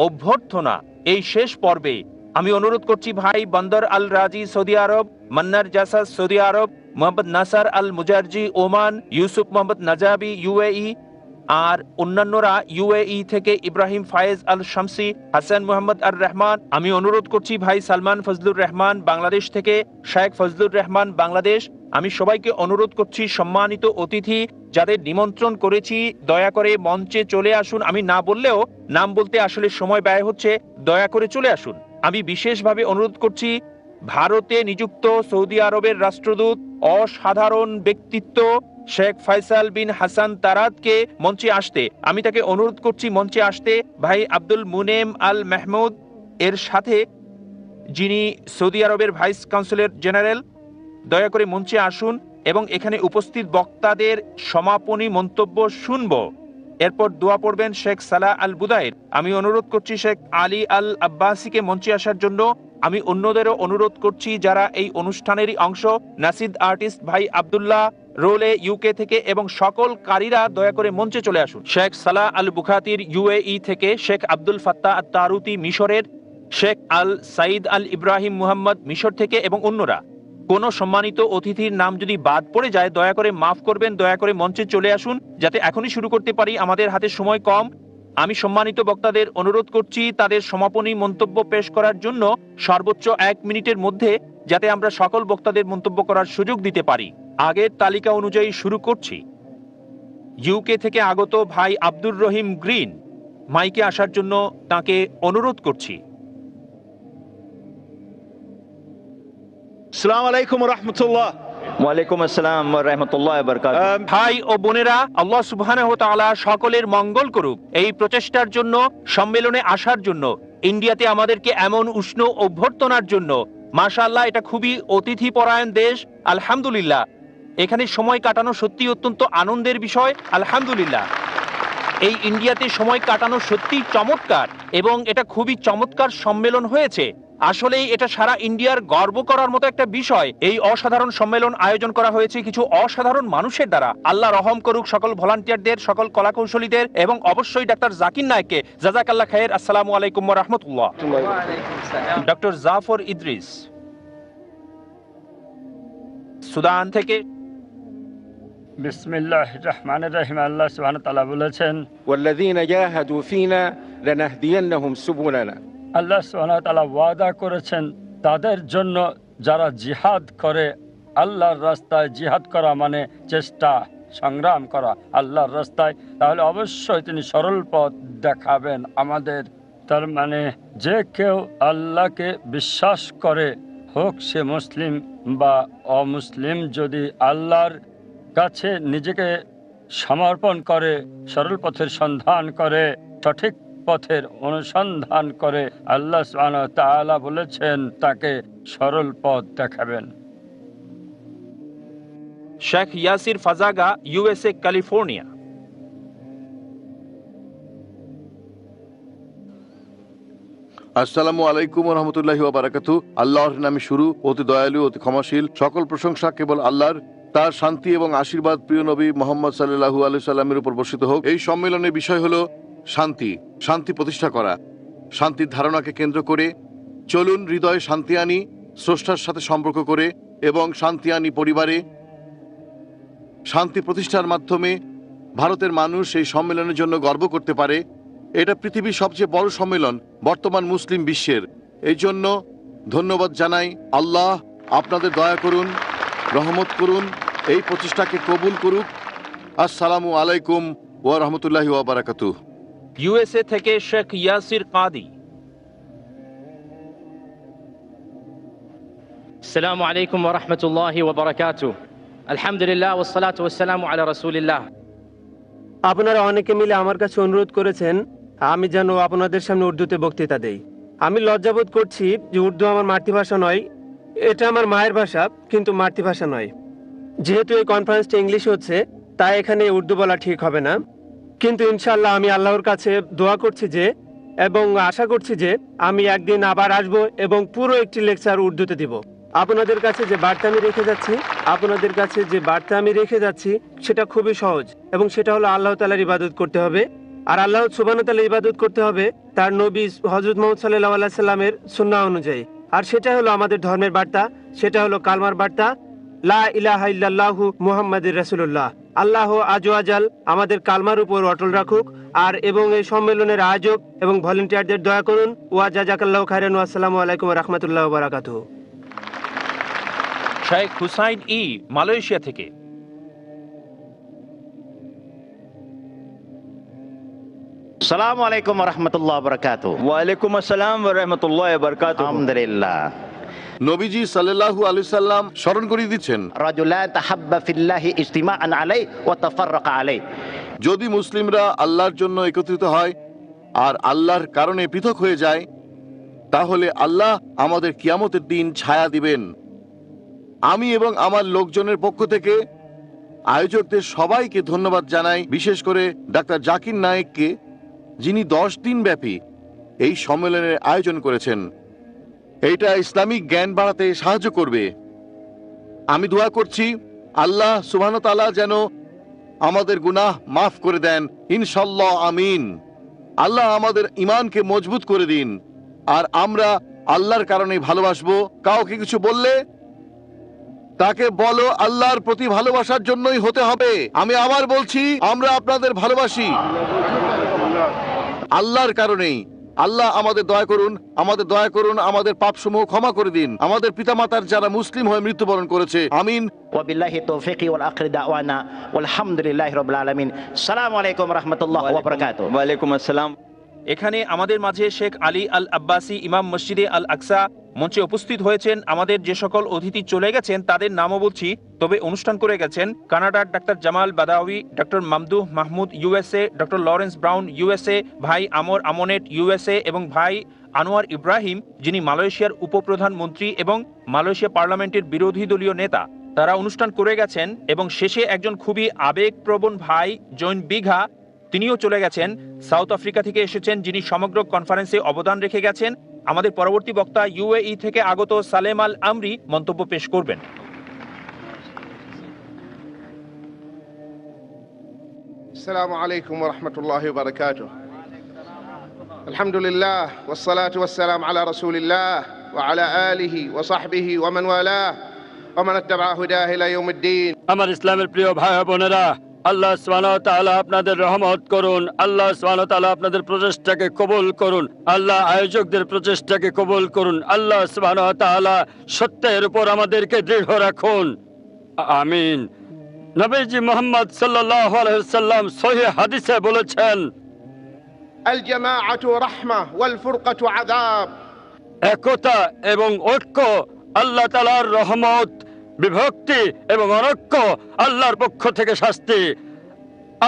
অভ্যর্থনা। এই শেষ পর্বে আমি অনুরোধ করছি ভাই বন্দর আল রাজি, সৌদি আরব। মান্নার জাসাস, সৌদি আরব। মোহাম্মদ নাসার আল মুজারজি, ওমান। ইউসুফ মোহাম্মদ নাজাবি, ইউএই। আর অন্যান্যরা ইউএই থেকে ইব্রাহিম ফায়েজ আল শামসি, হাসান মোহাম্মদ আর রহমান। আমি অনুরোধ করছি ভাই সালমান ফজলুর রহমান, বাংলাদেশ থেকে। শেখ ফজলুর রহমান, বাংলাদেশ। আমি সবাইকে অনুরোধ করছি, সম্মানিত অতিথি যাদের নিমন্ত্রণ করেছি, দয়া করে মঞ্চে চলে আসুন। আমি না বললেও নাম বলতে আসলে সময় ব্যয় হচ্ছে, দয়া করে চলে আসুন। আমি বিশেষভাবে অনুরোধ করছি ভারতে নিযুক্ত সৌদি আরবের রাষ্ট্রদূত, অসাধারণ ব্যক্তিত্ব শেখ ফয়সাল বিন হাসান তারাদকে মঞ্চে আসতে। আমি তাকে অনুরোধ করছি মঞ্চে আসতে। ভাই আব্দুল মুনেম আল মাহমুদ এর সাথে, যিনি সৌদি আরবের ভাইস কাউন্সিলর জেনারেল, দয়া করে মঞ্চে আসুন এবং এখানে উপস্থিত বক্তাদের সমাপনী মন্তব্য শুনব। এরপর দোয়া পড়বেন শেখ সালাহ আল বুদাইর। আমি অনুরোধ করছি শেখ আলী আল আব্বাসিকে মঞ্চে আসার জন্য। আমি অন্যদেরও অনুরোধ করছি যারা এই অনুষ্ঠানেরই অংশ, নাসিদ আর্টিস্ট ভাই আব্দুল্লাহ রোলে, ইউকে থেকে, এবং সকল কারীরা দয়া করে মঞ্চে চলে আসুন। শেখ সালাহ আল বুখাতির, ইউএই থেকে। শেখ আব্দুল ফাত্তাহ আত তারুতি, মিশরের। শেখ আল সাইদ আল ইব্রাহিম মুহাম্মদ, মিশর থেকে, এবং অন্যরা। কোন সম্মানিত অতিথির নাম যদি বাদ পড়ে যায়, দয়া করে মাফ করবেন। দয়া করে মঞ্চে চলে আসুন যাতে এখনই শুরু করতে পারি, আমাদের হাতে সময় কম। আমি সম্মানিত বক্তাদের অনুরোধ করছি তাদের সমাপনী মন্তব্য পেশ করার জন্য সর্বোচ্চ 1 মিনিটের মধ্যে, যাতে আমরা সকল বক্তাদের মন্তব্য করার সুযোগ দিতে পারি। আগের তালিকা অনুযায়ী শুরু করছি। ইউকে থেকে আগত ভাই আব্দুর রহিম গ্রিন, মাইকে আসার জন্য তাকে অনুরোধ করছি।
السلام عليكم ورحمة الله. ওয়ালাইকুম আসসালাম ওয়া রাহমাতুল্লাহি ওয়া বারাকাতুহু।
ভাই ও বোনেরা, আল্লাহ সুবহানাহু ওয়া তাআলা সকলের মঙ্গল করুক। এই প্রচেষ্টার জন্য, সম্মেলনে আসার জন্য, ইন্ডিয়াতে আমাদেরকে এমন উষ্ণ অভ্যর্থনার জন্য, মাশাআল্লাহ, এটা খুবই অতিথি পরায়ণ দেশ। আলহামদুলিল্লাহ, এখানে সময় কাটানো সত্যি অত্যন্ত আনন্দের বিষয়। আলহামদুলিল্লাহ, এই ইন্ডিয়াতে সময় কাটানো সত্যি চমৎকার, এবং এটা খুবই চমৎকার সম্মেলন হয়েছে। আসলেই এটা সারা ইন্ডিয়ার গর্ব করার মতো একটা বিষয়। এই অসাধারণ সম্মেলন আয়োজন করা হয়েছে কিছু অসাধারণ মানুষের দ্বারা। আল্লাহ রহম করুক সকল ভলান্টিয়ারদের, সকল কলাকৌশলীদের, এবং অবশ্যই ডাক্তার জাকির নায়েককে। জাযাকাল্লাহ খায়ের। আসসালামু আলাইকুম ওয়া রাহমাতুল্লাহ। ডক্টর জাফর ইদ্রিস, সুদান থেকে।
বিসমিল্লাহির রহমানির রহিম। আল্লাহ সুবহানাহু ওয়া তাআলা বলেছেন,
ওয়াল্লাযীনা জাহাদু ফীনা লানাহদিয়ান্নাহুম সুবুলানা।
আল্লাহ সুবহানাহু ওয়া তাআলা ওয়াদা করেছেন তাদের জন্য যারা জিহাদ করে আল্লাহর রাস্তায়। জিহাদ করা মানে চেষ্টা, সংগ্রাম করা আল্লাহর রাস্তায়, তাহলে অবশ্যই তিনি সরল পথ দেখাবেন আমাদের। তার মানে যে কেউ আল্লাহকে বিশ্বাস করে, হোক সে মুসলিম বা অমুসলিম, যদি আল্লাহর কাছে নিজেকে সমর্পণ করে, সরল পথের সন্ধান করে, সঠিক পথের অনুসন্ধান করে, আল্লাহ সুবহানাহু ওয়া তাআলা বলেছেন তাকে সরল পথ দেখাবেন।
Sheikh Yasir Fazaga, USA, California.
আসসালামু আলাইকুম ওয়া রাহমাতুল্লাহি ওয়া বারাকাতুহু। আল্লাহর নামে শুরু, অতি দয়ালু, অতি ক্ষমাশীল। সকল প্রশংসা কেবল আল্লাহর। তার শান্তি এবং আশীর্বাদ প্রিয় নবী মুহাম্মদ সাল্লাল্লাহু আলাইহি সাল্লামের উপর বর্ষিত হোক। এই সম্মেলনের বিষয় হলো শান্তি, শান্তি প্রতিষ্ঠা করা। শান্তির ধারণাকে কেন্দ্র করে চলুন হৃদয়ে শান্তি আনি, স্রষ্টার সাথে সম্পর্ক করে, এবং শান্তি আনি পরিবারে। শান্তি প্রতিষ্ঠার মাধ্যমে ভারতের মানুষ এই সম্মেলনের জন্য গর্ব করতে পারে। এটা পৃথিবীর সবচেয়ে বড় সম্মেলন বর্তমান মুসলিম বিশ্বের। এই জন্য ধন্যবাদ জানাই। আল্লাহ আপনাদের দয়া করুন, রহমত করুন, এই প্রচেষ্টাকে কবুল করুক। আসসালামু আলাইকুম ওয়া রাহমাতুল্লাহি ওয়া বারাকাতুহু।
ইউএসএ থেকে শেখ ইয়াসির কাদি।
আসসালামু আলাইকুম ওয়া রাহমাতুল্লাহি ওয়া বারাকাতুহু। আলহামদুলিল্লাহ ওয়াসসালাতু ওয়াসসালামু আলা রাসূলিল্লাহ।
আপনারা অনেকে মিলে আমার কাছে অনুরোধ করেছেন আমি যেন আপনাদের সামনে উর্দুতে বক্তৃতা দেই। আমি লজ্জাবোধ করছি যে উর্দু আমার মাতৃভাষা নয়, এটা আমার মায়ের ভাষা, কিন্তু মাতৃভাষা নয়। যেহেতু এই কনফারেন্সটা ইংলিশ হচ্ছে, তাই এখানে উর্দু বলা ঠিক হবে না। কিন্তু ইনশাআল্লাহ আমি আল্লাহর কাছে দোয়া করছি যে, এবং আশা করছি যে আমি একদিন আবার আসব এবং পুরো একটি লেকচার উর্দুতে দিব। আপনাদের কাছে যে বার্তা আমি রেখে যাচ্ছি সেটা খুবই সহজ, এবং সেটা হলো আল্লাহ তাআলার ইবাদত করতে হবে। আর আল্লাহ সুবহানাহু ওয়া তাআলার ইবাদত করতে হবে তার নবী হযরত মুহাম্মদ সাল্লাল্লাহু আলাইহি সাল্লামের সুন্নাহ অনুযায়ী। আর সেটা হলো আমাদের ধর্মের বার্তা, সেটা হলো কালমার বার্তা, লা ইলাহা ইল্লাল্লাহু মুহাম্মাদুর রাসূলুল্লাহ। আল্লাহ আজ আজাল আমাদের কালমার উপর অটল রাখুক। আর এবং এই সম্মেলনের আয়োজক এবং ভলান্টিয়ারদের দয়া করুন। ওয়া জাযাকাল্লাহু খাইরান। ওয়া আসসালামু আলাইকুম ওয়া রাহমাতুল্লাহি ওয়া বারাকাতুহু।
শেখ হুসাইন ই, মালয়েশিয়া থেকে।
আসসালামু আলাইকুম ওয়া রাহমাতুল্লাহি ওয়া বারাকাতুহু।
ওয়ালাইকুম আসসালাম ওয়া রাহমাতুল্লাহি ওয়া বারাকাতুহু।
আলহামদুলিল্লাহ।
নবীজি সাল্লাল্লাহু আলাইহি সাল্লাম স্মরণ করিয়ে দিচ্ছেন,
রাজুলান তাহাব্বা ফিল্লাহি ইজতিমাআন আলাইহি ওয়া তাফাররাকা আলাইহি।
যদি মুসলিমরা আল্লাহর জন্য একত্রিত হয় আর আল্লাহর কারণে পৃথক হয়ে যায়, তাহলে আল্লাহ আমাদের কিয়ামতের দিন ছায়া দিবেন। আমি এবং আমার লোকজনের পক্ষ থেকে আয়োজকদের সবাইকে ধন্যবাদ জানাই, বিশেষ করে ডাক্তার জাকির নায়েককে, যিনি 10 দিন ব্যাপী এই সম্মেলনের আয়োজন করেছেন। এইটা ইসলামিক জ্ঞান বাড়াতে সাহায্য করবে। আমি দোয়া করছি আল্লাহ সুবহানাহু ওয়া তাআলা যেন আমাদের গুনাহ মাফ করে দেন, ইনশাআল্লাহ, আমিন। আল্লাহ আমাদের ঈমানকে মজবুত করে দিন, আর আমরা আল্লাহর কারণে ভালোবাসবো। কাউকে কিছু বললে তাকে বলো আল্লাহর প্রতি ভালোবাসার জন্যই হতে হবে। আমি আবার বলছি, আমরা আপনাদের ভালোবাসি আল্লাহর কারণেই। আল্লাহ আমাদের দয়া করুন, আমাদের দয়া করুন, আমাদের পাপসমূহ ক্ষমা করে দিন। আমাদের পিতামাতার যারা মুসলিম হয়ে মৃত্যুবরণ করেছে, আমিন।
ওয়া বিল্লাহি তাওফীকি ওয়াল আখির দাওয়ানা ওয়াল হামদুলিল্লাহি রাব্বিল আলামিন। আসসালামু আলাইকুম ওয়া রাহমাতুল্লাহি ওয়া বারাকাতুহু।
ওয়ালাইকুম আসসালাম।
এখানে আমাদের মাঝে শেখ আলী আল আব্বাসী ইমাম মসজিদে আল আকসা মঞ্চে উপস্থিত হয়েছেন। আমাদের যে সকল অতিথি চলে গেছেন তাদের নামও বলছি, তবে অনুষ্ঠান করে গেছেন কানাডার ডাক্তার Jamal Badawi, doctor Mamdouh Mahmud USA, doctor Lawrence Brown USA, ভাই আমর আমনেট ইউএসএ এবং ভাই আনোয়ার ইব্রাহিম যিনি মালয়েশিয়ার উপপ্রধানমন্ত্রী এবং মালয়েশিয়া পার্লামেন্টের বিরোধী দলীয় নেতা, তারা অনুষ্ঠান করে গেছেন। এবং শেষে একজন খুবই আবেগপ্রবণ ভাই জৈন বিঘা তিনিও চলে গেছেন, সাউথ আফ্রিকা থেকে এসেছেন, যিনি সমগ্র কনফারেন্সে অবদান রেখে গেছেন। আমাদের পরবর্তী বক্তা ইউএই থেকে আগত সালেম আল আমরি মন্তব্য পেশ করবেন।
আসসালামু আলাইকুম ওয়া রাহমাতুল্লাহি ওয়া বারাকাতুহু। আলহামদুলিল্লাহ ওয়াস সালাতু ওয়াস সালাম আলা রাসূলিল্লাহ ওয়া আলা আলিহি ওয়া সাহবিহি ওয়া মান ওয়ালাহ ওয়া মান ইত্তাবা হুদাহ ইলা ইয়াউমিদ্দিন।
আমার ইসলামের প্রিয় ভাই ও বোনেরা, আল্লাহ সুবহানাহু ওয়া তাআলা আপনাদের রহমত করুন। আল্লাহ সুবহানাহু ওয়া তাআলা আপনাদের প্রচেষ্টাকে কবুল করুন। আল্লাহ আয়োজকদের প্রচেষ্টাকে কবুল করুন। আল্লাহ সুবহানাহু ওয়া তাআলা সত্যের উপর আমাদেরকে দৃঢ় রাখুন, আমিন। নবীজি মুহাম্মদ সাল্লাল্লাহু আলাইহি ওয়াসাল্লাম সহিহ হাদিসে বলেছেন,
আল জামাআতু রাহমা ওয়াল ফুরকাতু আযাব।
একতা এবং ঐক্য আল্লাহ তাআলার রহমত, বিভক্তি এবং অনৈক্য আল্লাহর পক্ষ থেকে শাস্তি।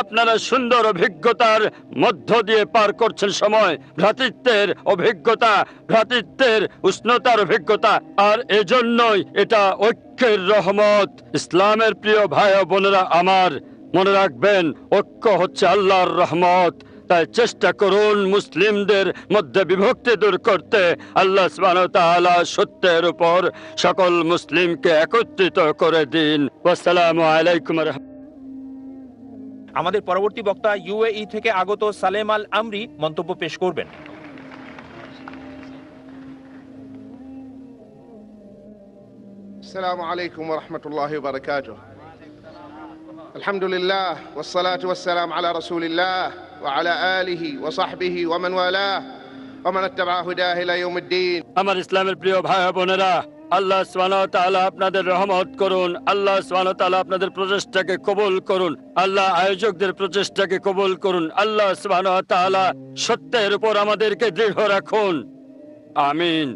আপনারা সুন্দর অভিজ্ঞতার মধ্য দিয়ে পার করছেন সময়, ভ্রাতৃত্বের অভিজ্ঞতা, ভ্রাতৃত্বের উষ্ণতার অভিজ্ঞতা, আর এজন্যই এটা ঐক্যের রহমত। ইসলামের প্রিয় ভাই ও বোনেরা আমার, মনে রাখবেন ঐক্য হচ্ছে আল্লাহর রহমত। তাই চেষ্টা করুন মুসলিমদের মধ্যে বিভক্তি দূর করতে। আল্লাহ সুবহানাহু ওয়া তাআলা সত্যের উপর সকল মুসলিমকে একত্রিত করে দিন। আসসালামু আলাইকুম।
আমাদের পরবর্তী বক্তা ইউএই থেকে আগত সালেম আল আমরি মন্তব্য পেশ করবেন।
আসসালামু আলাইকুম ওয়া রাহমাতুল্লাহি ওয়া বারাকাতুহু। আলহামদুলিল্লাহ ওয়াস সালাতু ওয়াস সালাম আলা রাসূলিল্লাহ ওয়া আলা আলিহি ওয়া সাহবিহি ওয়া মান ওয়ালাহ ওয়া মান ইত্তাবা হুদাহ ইলা ইয়াউমিদ্দিন।
আমার ইসলামের প্রিয় ভাই ও বোনেরা, আল্লাহ সুবহানাহু ওয়া তাআলা আপনাদের রহমত করুন। আল্লাহ সুবহানাহু ওয়া তাআলা আপনাদের প্রচেষ্টাকে কবুল করুন। আল্লাহ আয়োজকদের প্রচেষ্টাকে কবুল করুন। আল্লাহ সুবহানাহু ওয়া তাআলা সত্যের উপর আমাদেরকে দৃঢ় রাখুন, আমিন।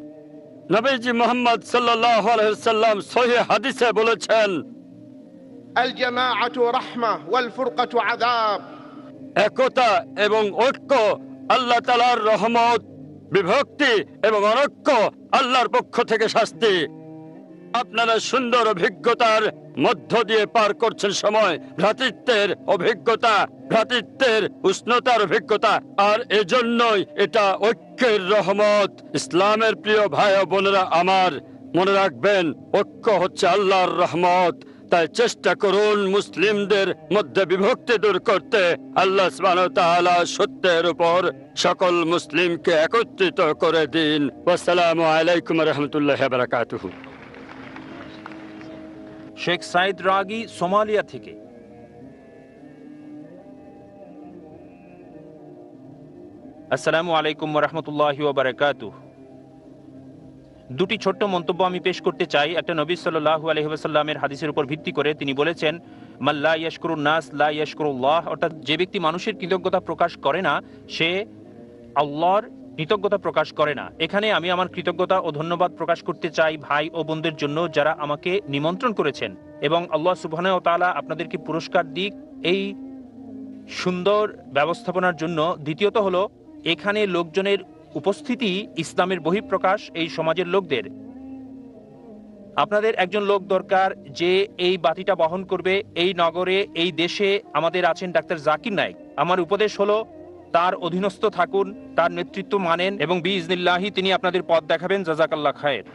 নবীজি মুহাম্মদ সাল্লাল্লাহু আলাইহি ওয়াসাল্লাম সহিহ হাদিসে বলেছেন,
আল জামাআতু রাহমা ওয়াল ফুরকাতু আযাব।
একতা এবং ঐক্য আল্লাহ তাআলার রহমত, বিভক্তি এবং অনৈক্য আল্লাহর পক্ষ থেকে শাস্তি। আপনারা সুন্দর অভিজ্ঞতার মধ্য দিয়ে পার করছেন সময়, ভ্রাতৃত্বের অভিজ্ঞতা, ভ্রাতৃত্বের উষ্ণতার অভিজ্ঞতা, আর এজন্যই এটা ঐক্যের রহমত। ইসলামের প্রিয় ভাই ও বোনেরা আমার, মনে রাখবেন ঐক্য হচ্ছে আল্লাহর রহমত। তাই চেষ্টা করুন মুসলিমদের মধ্যে বিভক্তি দূর করতে। আল্লাহ সুবহানাহু ওয়া তাআলা সত্যের উপর সকল মুসলিমকে একত্রিত করে দিন। আসসালামু আলাইকুম ওয়া রাহমাতুল্লাহি ওয়া বারাকাতুহু।
শেখ সাইদ রাগি সোমালিয়া থেকে। আসসালামু আলাইকুম ওয়া রাহমাতুল্লাহি ওয়া বারাকাতুহু। দুটি ছোট্ট মন্তব্য আমি পেশ করতে চাই। একটা নবী সাল্লাল্লাহু আলাইহি ওয়াসাল্লামের হাদিসের উপর ভিত্তি করে তিনি বলেছেন, মান লা ইয়াশকুরুন নাস লা ইয়াশকুরুল্লাহ, অর্থাৎ যে ব্যক্তি মানুষের কৃতজ্ঞতা প্রকাশ করে না সে আল্লাহর কৃতজ্ঞতা প্রকাশ করে না। এখানে আমি আমার কৃতজ্ঞতা ও ধন্যবাদ প্রকাশ করতে চাই ভাই ও বোনদের জন্য যারা আমাকে নিমন্ত্রণ করেছেন, এবং আল্লাহ সুবহানাহু ওয়া তাআলা আপনাদেরকে পুরস্কার দিক এই সুন্দর ব্যবস্থাপনার জন্য। দ্বিতীয়ত হলো, এখানে লোকজনের উপস্থিতি ইসলামের বহিঃপ্রকাশ। এই সমাজের লোকদের আপনাদের একজন লোক দরকার যে এই বাতিটা বহন করবে। এই নগরে, এই দেশে আমাদের আছেন ডাক্তার জাকির নায়েক। আমার উপদেশ হলো তার অধীনস্থ থাকুন, তার নেতৃত্ব মানেন এবং বিইজনিল্লাহি তিনি আপনাদের পথ দেখাবেন। জাযাকাল্লাহ খায়ের।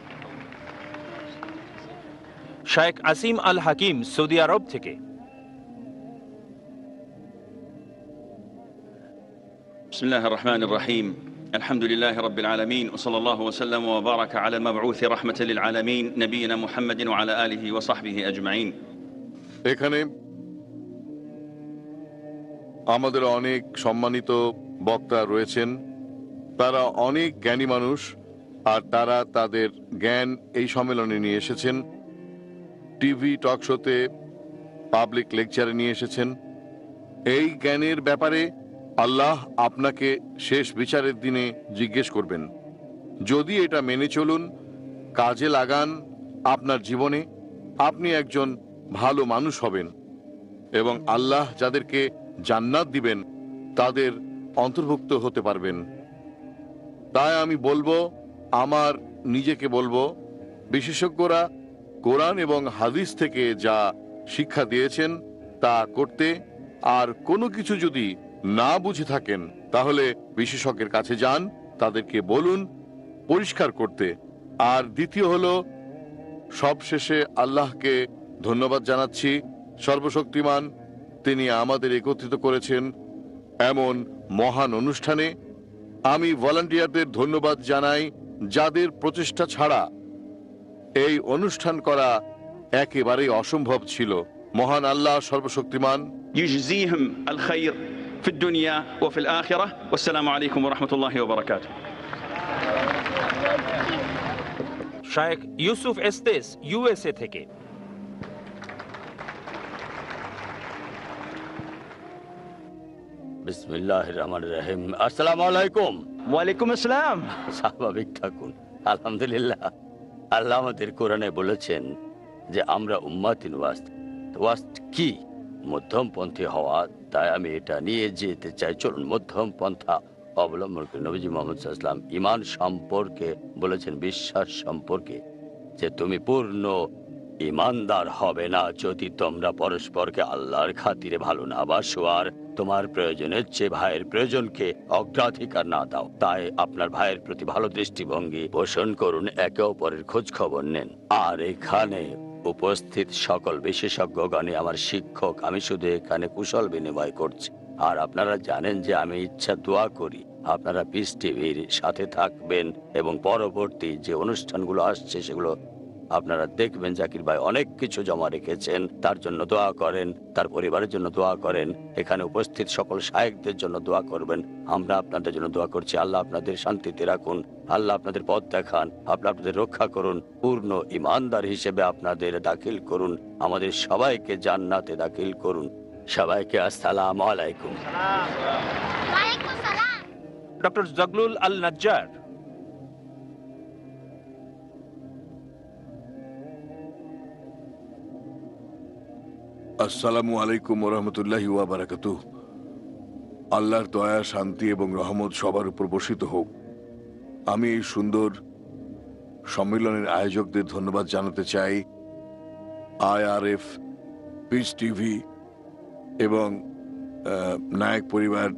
Sheikh Assim al Hakeem Saudi আরব থেকে।
বিসমিল্লাহির রহমানির রহিম। আলহামদুলিল্লাহি রাব্বিল আলামিন ওয়া সাল্লাল্লাহু ওয়া সাল্লামা ওয়া বারাকা আলা মাবউসি রাহমাতাল লিল আলামিন নবিয়িনা মুহাম্মাদিন ওয়া আলা আলিহি ওয়া সাহবিহি আজমাইন।
এখানে আমাদের অনেক সম্মানিত বক্তা রয়েছেন, তারা অনেক জ্ঞানী মানুষ, আর তারা তাদের জ্ঞান এই সম্মেলনে নিয়ে এসেছেন, টিভি টক শোতে, পাবলিক লেকচারে নিয়ে এসেছেন। এই জ্ঞানের ব্যাপারে আল্লাহ আপনাকে শেষ বিচারের দিনে জিজ্ঞেস করবেন। যদি এটা মেনে চলুন, কাজে লাগান আপনার জীবনে, আপনি একজন ভালো মানুষ হবেন এবং আল্লাহ যাদেরকে জান্নাত দিবেন তাদের অন্তর্ভুক্ত হতে পারবেন। তাই আমি বলবো, আমার নিজেকে বলবো, বিশেষজ্ঞরা কোরআন এবং হাদিস থেকে যা শিক্ষা দিয়েছেন তা করতে, আর কোনো কিছু যদি না বুঝে থাকেন তাহলে বিশেষজ্ঞের কাছে যান, তাদেরকে বলুন পরিষ্কার করতে। আর দ্বিতীয় হলো, সবশেষে আল্লাহকে ধন্যবাদ জানাচ্ছি, সর্বশক্তিমান, তিনি আমাদের একত্রিত করেছেন এমন মহান অনুষ্ঠানে। আমি ভলান্টিয়ারদের ধন্যবাদ জানাই, যাদের প্রচেষ্টা ছাড়া এই অনুষ্ঠান করা একেবারেই অসম্ভব ছিল। মহান আল্লাহ সর্বশক্তিমান
يجزيهم الخير في الدنيا وفي الآخرة والسلام عليكم ورحمة الله وبركاته.
শায়েখ ইউসুফ এস্তেস, ইউএসএ থেকে।
বিসমিল্লাহির রহমানির রহিম। আসসালামু আলাইকুম।
ওয়ালাইকুম আসসালাম।
স্বাভাবিক থাকুন। আলহামদুলিল্লাহ, আল্লাহ আমাদের কোরআনে বলেছেন যে আমরা উম্মাতিন ওয়াসত। ওয়াসত কি? মধ্যমপন্থী হওয়া। তাই আমি এটা নিয়ে যেতে চাই। চলুন মধ্যম পন্থা অবলম্বন করি। নবীজি মুহাম্মদ সাল্লাল্লাহু আলাইহি ওয়াসাল্লাম ঈমান সম্পর্কে বলেছেন, বিশ্বাস সম্পর্কে, যে তুমি পূর্ণ ঈমানদার হবে না যদি তোমরা পরস্পরকে আল্লাহর খাতিরে ভালো না বাসো আর তোমার প্রয়োজনের চেয়ে ভাইয়ের প্রয়োজনকে অগ্রাধিকার না দাও। তাই আপনার ভাইয়ের প্রতি ভালো দৃষ্টিভঙ্গি পোষণ করুন, একে অপরের খোঁজ খবর নেন। আর এখানে উপস্থিত সকল বিশেষজ্ঞগণে আমার শিক্ষক, আমি শুধু এখানে কুশল বিনিময় করছি। আর আপনারা জানেন যে আমি ইচ্ছা দোয়া করি আপনারা পিস টিভির সাথে থাকবেন এবং পরবর্তী যে অনুষ্ঠানগুলো আসছে সেগুলো আপনারা দেখবেন। জাকির ভাই অনেক কিছু জমা রেখেছেন, তার জন্য দোয়া করেন, তার পরিবারের জন্য দোয়া করেন, এখানে উপস্থিত সকল শায়েখদের জন্য দোয়া করবেন। আমরা আপনাদের জন্য দোয়া করছি। আল্লাহ আপনাদের শান্তিতে রাখুন, আল্লাহ আপনাদের পথ দেখান, আল্লাহ আপনাদের রক্ষা করুন, পূর্ণ ঈমানদার হিসেবে আপনাদের দাখিল করুন, আমাদের সবাইকে জান্নাতে দাখিল করুন। সবাইকে আসসালামু আলাইকুম।
ডক্টর জাগলুল আল নাজ্জার।
আসসালামু আলাইকুম ওরহমতুল্লাহি ওয়া বারাকাতুহু। আল্লাহর দয়া, শান্তি এবং রহমত সবার উপর বর্ষিত হোক। আমি এই সুন্দর সম্মেলনের আয়োজকদের ধন্যবাদ জানাতে চাই। IRF, পিস টিভি এবং নায়ক পরিবার,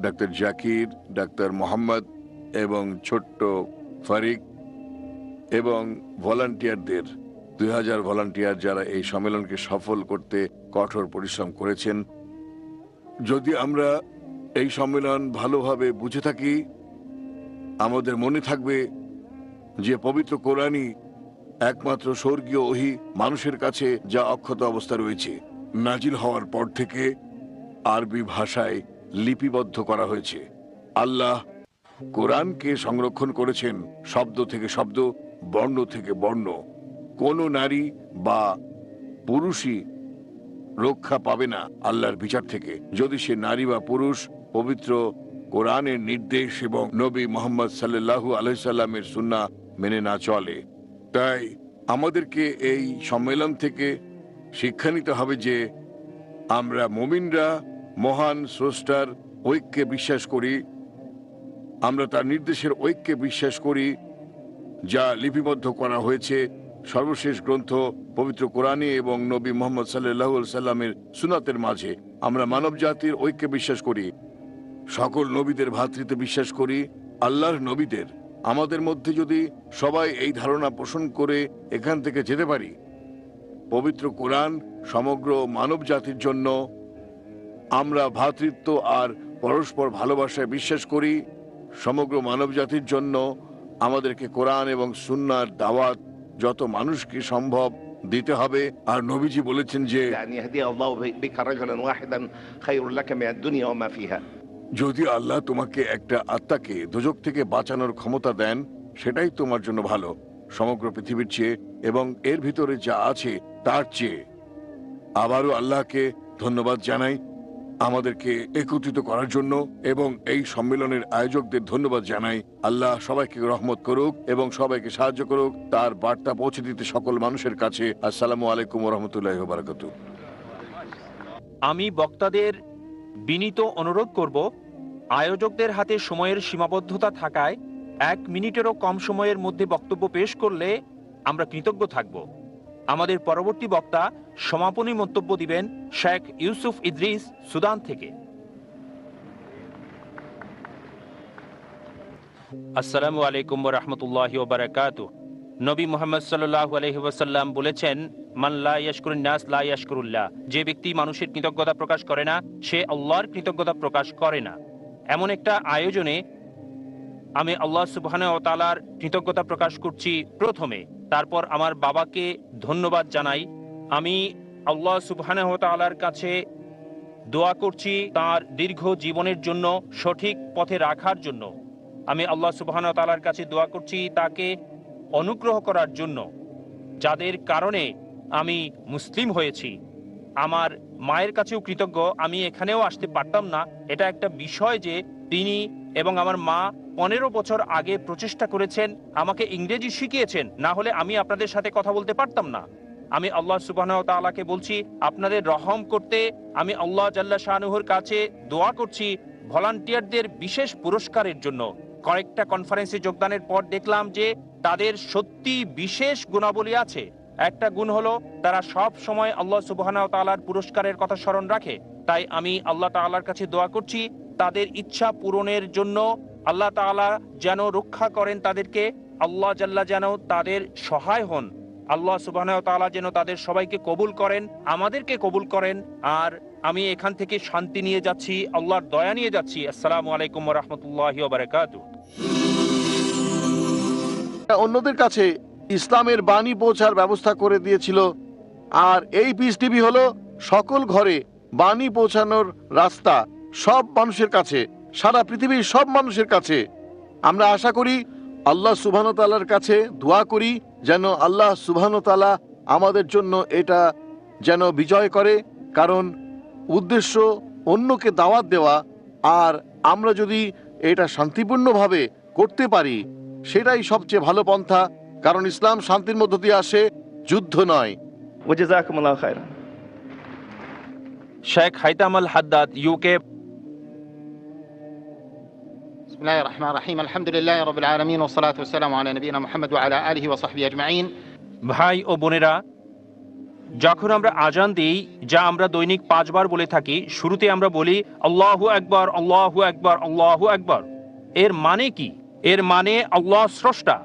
ডাক্তার জাকির, ডাক্তার মোহাম্মদ এবং ছোট্ট ফারিক এবং ভলান্টিয়ারদের, 2000 ভলান্টিয়ার যারা এই সম্মেলনকে সফল করতে কঠোর পরিশ্রম করেছেন। যদি আমরা এই সম্মেলন ভালোভাবে বুঝে থাকি, আমাদের মনে থাকবে যে পবিত্র কোরআনই একমাত্র স্বর্গীয় ওহী মানুষের কাছে যা অক্ষত অবস্থা রয়েছে। নাজিল হওয়ার পর থেকে আরবি ভাষায় লিপিবদ্ধ করা হয়েছে। আল্লাহ কোরআনকে সংরক্ষণ করেছেন শব্দ থেকে শব্দ, বর্ণ থেকে বর্ণ। কোনো নারী বা পুরুষই রক্ষা পাবে না আল্লাহর বিচার থেকে যদি সে নারী বা পুরুষ পবিত্র কোরআনের নির্দেশ এবং নবী মুহাম্মদ সাল্লাল্লাহু আলাইহি সাল্লামের সুন্নাহ মেনে না চলে। তাই আমাদেরকে এই সম্মেলন থেকে শিক্ষা নিতে হবে যে আমরা মুমিনরা মহান স্রষ্টার ঐক্যে বিশ্বাস করি, আমরা তার নির্দেশের ঐক্যে বিশ্বাস করি যা লিপিবদ্ধ করা হয়েছে সর্বশেষ গ্রন্থ পবিত্র কোরআনে এবং নবী মুহাম্মদ সাল্লাল্লাহু আলাইহি সাল্লামের সুন্নাতের মাঝে। আমরা মানব জাতির ঐক্যে বিশ্বাস করি, সকল নবীদের ভ্রাতৃত্বে বিশ্বাস করি, আল্লাহর নবীদের। আমাদের মধ্যে যদি সবাই এই ধারণা পোষণ করে এখান থেকে যেতে পারি, পবিত্র কোরআন সমগ্র মানব জাতির জন্য, আমরা ভ্রাতৃত্ব আর পরস্পর ভালোবাসায় বিশ্বাস করি, সমগ্র মানব জাতির জন্য আমাদেরকে কোরআন এবং সুন্নাহর দাওয়াত যত মানুষকে সম্ভব দিতে হবে। আর নবীজি বলেছেন যে যদি আল্লাহ তোমাকে একটা আত্মাকে দোজখ থেকে বাঁচানোর ক্ষমতা দেন, সেটাই তোমার জন্য ভালো সমগ্র পৃথিবীর চেয়ে এবং এর ভিতরে যা আছে তার চেয়ে। আবারও আল্লাহকে ধন্যবাদ জানাই আমাদেরকে একত্রিত করার জন্য এবং এই সম্মেলনের আয়োজকদের ধন্যবাদ জানাই। আল্লাহ সবাইকে রহমত করুক এবং সবাইকে সাহায্য করুক তার বার্তা পৌঁছে দিতে সকল মানুষের কাছে। আসসালামু আলাইকুম ওয়া রাহমাতুল্লাহি ওয়া বারাকাতুহু।
আমি বক্তাদের বিনীত অনুরোধ করব, আয়োজকদের হাতে সময়ের সীমাবদ্ধতা থাকায় 1 মিনিটেরও কম সময়ের মধ্যে বক্তব্য পেশ করলে আমরা কৃতজ্ঞ থাকব। আমাদের পরবর্তী বক্তা সমাপনী মন্তব্য দিবেন শেখ ইউসুফ ইদ্রিস, সুদান থেকে। আসসালামু আলাইকুম ওয়া রাহমাতুল্লাহি ওয়া বারাকাতুহু। নবী মুহাম্মদ সাল্লাল্লাহু আলাইহি ওয়াসাল্লাম বলেছেন, মান লা ইয়াশকুরুন নাস লা ইয়াশকুরুল্লাহ। যে ব্যক্তি মানুষের কৃতজ্ঞতা প্রকাশ করে না, সে আল্লাহর কৃতজ্ঞতা প্রকাশ করে না। এমন একটা আয়োজনে আমি আল্লাহ সুবহানাহু ওয়া তাআলার কৃতজ্ঞতা প্রকাশ করছি প্রথমে, তারপর আমার বাবাকে ধন্যবাদ জানাই। আমি আল্লাহ সুবহানাহু ওয়া তাআলার কাছে দোয়া করছি তার দীর্ঘ জীবনের জন্য, সঠিক পথে রাখার জন্য। আমি আল্লাহ সুবহানাহু ওয়া তাআলার কাছে দোয়া করছি তাকে অনুগ্রহ করার জন্য, যাদের কারণে আমি মুসলিম হয়েছি। আমার মায়ের কাছেও কৃতজ্ঞ, আমি এখানেও আসতে পারতাম না। এটা একটা বিষয় যে তিনি এবং আমার মা 15 বছর আগে প্রচেষ্টা করেছেন, আমাকে ইংরেজি শিখিয়েছেন, না হলে আমি আপনাদের সাথে কথা বলতে পারতাম না। আমি আল্লাহ সুবহানাহু ওয়া তাআলাকে বলছি আপনাদের রহম করতে। আমি আল্লাহ জাল্লা শানুহুর কাছে দোয়া করছি ভলান্টিয়ারদের বিশেষ পুরস্কারের জন্য। কয়েকটা কনফারেন্সে যোগদানের পর দেখলাম যে তাদের সত্যি বিশেষ গুণাবলী আছে। একটা গুণ হলো তারা সব সময় আল্লাহ সুবহানাহু ওয়া তাআলার পুরস্কারের কথা স্মরণ রাখে। তাই আমি আল্লাহ তাআলার কাছে দোয়া করছি তাদের ইচ্ছা পূরণের জন্য। আল্লাহ তাআলা যেন রক্ষা করেন তাদেরকে, আল্লাহ জাল্লা যেন তাদের সহায় হন, আল্লাহ সুবহানাহু ওয়া তাআলা যেন তাদের সবাইকে কবুল করেন, আমাদেরকে কবুল করেন। আর আমি এখান থেকে শান্তি নিয়ে যাচ্ছি, আল্লাহর দয়া নিয়ে যাচ্ছি। আসসালামু আলাইকুম ওয়া রাহমাতুল্লাহি ওয়া বারাকাতুহু।
অন্যদের কাছে ইসলামের বাণী পৌঁছার ব্যবস্থা করে দিয়েছিল, আর এই পিস টিভি হলো সকল ঘরে বাণী পৌঁছানোর রাস্তা, সব মানুষের কাছে, সারা পৃথিবীর সব মানুষের কাছে। আমরা আশা করি, আল্লাহ সুবহানাহু ওয়া তাআলার কাছে দোয়া করি যেন আল্লাহ সুবহানাহু ওয়া তাআলা আমাদের জন্য এটা যেন বিজয় করে। কারণ উদ্দেশ্য অন্যকে দাওয়াত দেওয়া, আর আমরা যদি এটা শান্তিপূর্ণভাবে করতে পারি সেটাই সবচেয়ে ভালো পন্থা। কারণ ইসলাম শান্তির মধ্য দিয়ে আসে, যুদ্ধ নয়।
ওয়াজাযাকুমুল্লাহু খাইরান।
শেখ হাইতাম আল হাদ্দাদ, ইউকে।
বিসমিল্লাহির রহমানির রহিম। আলহামদুলিল্লাহি রাব্বিল আলামিন ওয়াস সালাতু ওয়াস সালামু আলা নবিয়িনা মুহাম্মদ ওয়া আলা আলিহি ওয়া সাহবিহি আজমাইন।
ভাই ও বোনেরা, যখন আমরা আজান দিই, যা আমরা দৈনিক 5 বার বলে থাকি, শুরুতে আমরা বলি আল্লাহু আকবার, আল্লাহু আকবার, আল্লাহু আকবার। এর মানে কি? এর মানে আল্লাহ স্রষ্টা,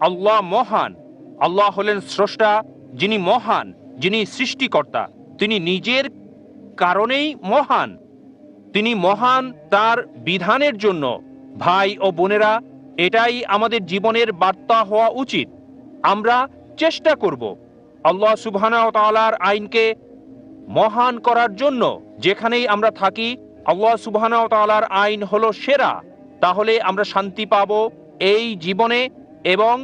আল্লাহ মহান। আল্লাহ হলেন স্রষ্টা, যিনি মহান, যিনি সৃষ্টিকর্তা। তিনি নিজের কারণেই মহান, তিনি মহান তার বিধানের জন্য। ভাই ও বোনেরা, এটাই আমাদের জীবনের বার্তা হওয়া উচিত। আমরা চেষ্টা করব আল্লাহ সুবহানাহু ওয়া তাআলার আইনকে মহান করার জন্য। যেখানেই আমরা থাকি, আল্লাহ সুবহানাহু ওয়া তাআলার আইন হলো সেরা। তাহলে আমরা শান্তি পাব এই জীবনে এবং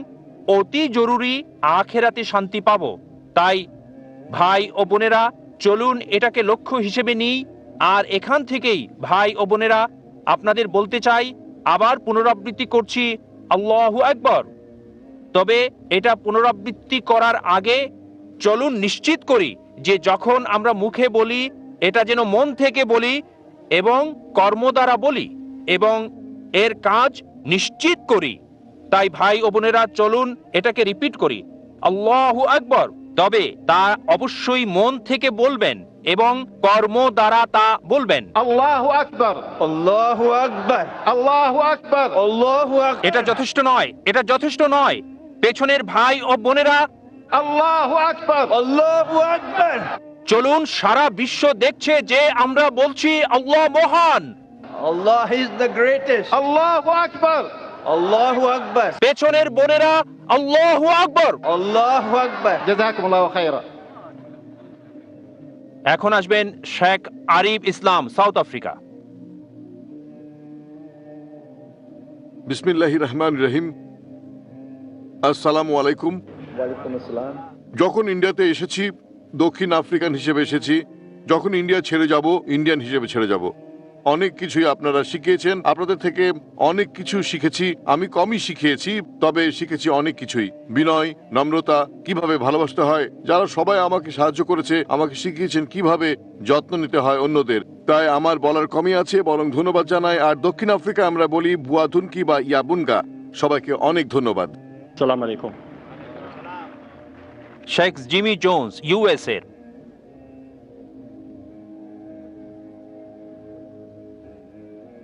অতি জরুরি আখিরাতে শান্তি পাব। তাই ভাই ও বোনেরা, চলুন এটাকে লক্ষ্য হিসেবে নিই। আর এখান থেকেই ভাই ও বোনেরা, আপনাদের বলতে চাই, আবার পুনরাবৃত্তি করছি আল্লাহু আকবার। তবে এটা পুনরাবৃত্তি করার আগে চলুন নিশ্চিত করি যে যখন আমরা মুখে বলি, এটা যেন মন থেকে বলি এবং কর্ম দ্বারা বলি এবং এর কাজ নিশ্চিত করি। তাই ভাই ও বোনেরা, চলুন এটাকে রিপিট করি, আল্লাহু আকবার। তবে তা অবশ্যই মন থেকে বলবেন এবং কর্ম দ্বারা তা বলবেন।
আল্লাহু আকবার,
আল্লাহু আকবার,
আল্লাহু আকবার,
আল্লাহু আকবার।
এটা যথেষ্ট নয়, এটা যথেষ্ট নয়। পেছনের ভাই ও বোনেরা,
আল্লাহু আকবার,
আল্লাহু আকবার।
চলুন, সারা বিশ্ব দেখছে যে আমরা বলছি আল্লাহ মহান,
আল্লাহ ইজ দ্য গ্রেটেস্ট,
আল্লাহু আকবার,
আল্লাহু আকবার।
পেছনের বোনেরা, আল্লাহু আকবার,
আল্লাহু আকবার।
জাযাকুমুল্লাহু খাইরান।
এখন আসবেন Sheikh Arif Islam, South Africa.
বিসমিল্লাহির রহমানির রহিম। আসসালামু আলাইকুম।
ওয়ালাইকুম আসসালাম।
যখন ইন্ডিয়াতে এসেছি, দক্ষিণ আফ্রিকান হিসেবে এসেছি, যখন ইন্ডিয়া ছেড়ে যাব, ইন্ডিয়ান হিসেবে ছেড়ে যাব। অনেক কিছুই আপনারা শিখিয়েছেন, আপনাদের থেকে অনেক কিছু শিখেছি। আমি কমই শিখিয়েছি, তবে শিখেছি অনেক কিছুই। বিনয়, নম্রতা, কিভাবে ভালোবাসতে হয়। যারা সবাই আমাকে সাহায্য করেছে, আমাকে শিখিয়েছেন কিভাবে যত্ন নিতে হয় অন্যদের। তাই আমার বলার কমই আছে, বরং ধন্যবাদ জানাই। আর দক্ষিণ আফ্রিকা আমরা বলি বুয়া ধুনকি বা ইয়াবুনগা। সবাইকে অনেক ধন্যবাদ।
আসসালামু আলাইকুম।
Sheikh Jimmy Jones, USA.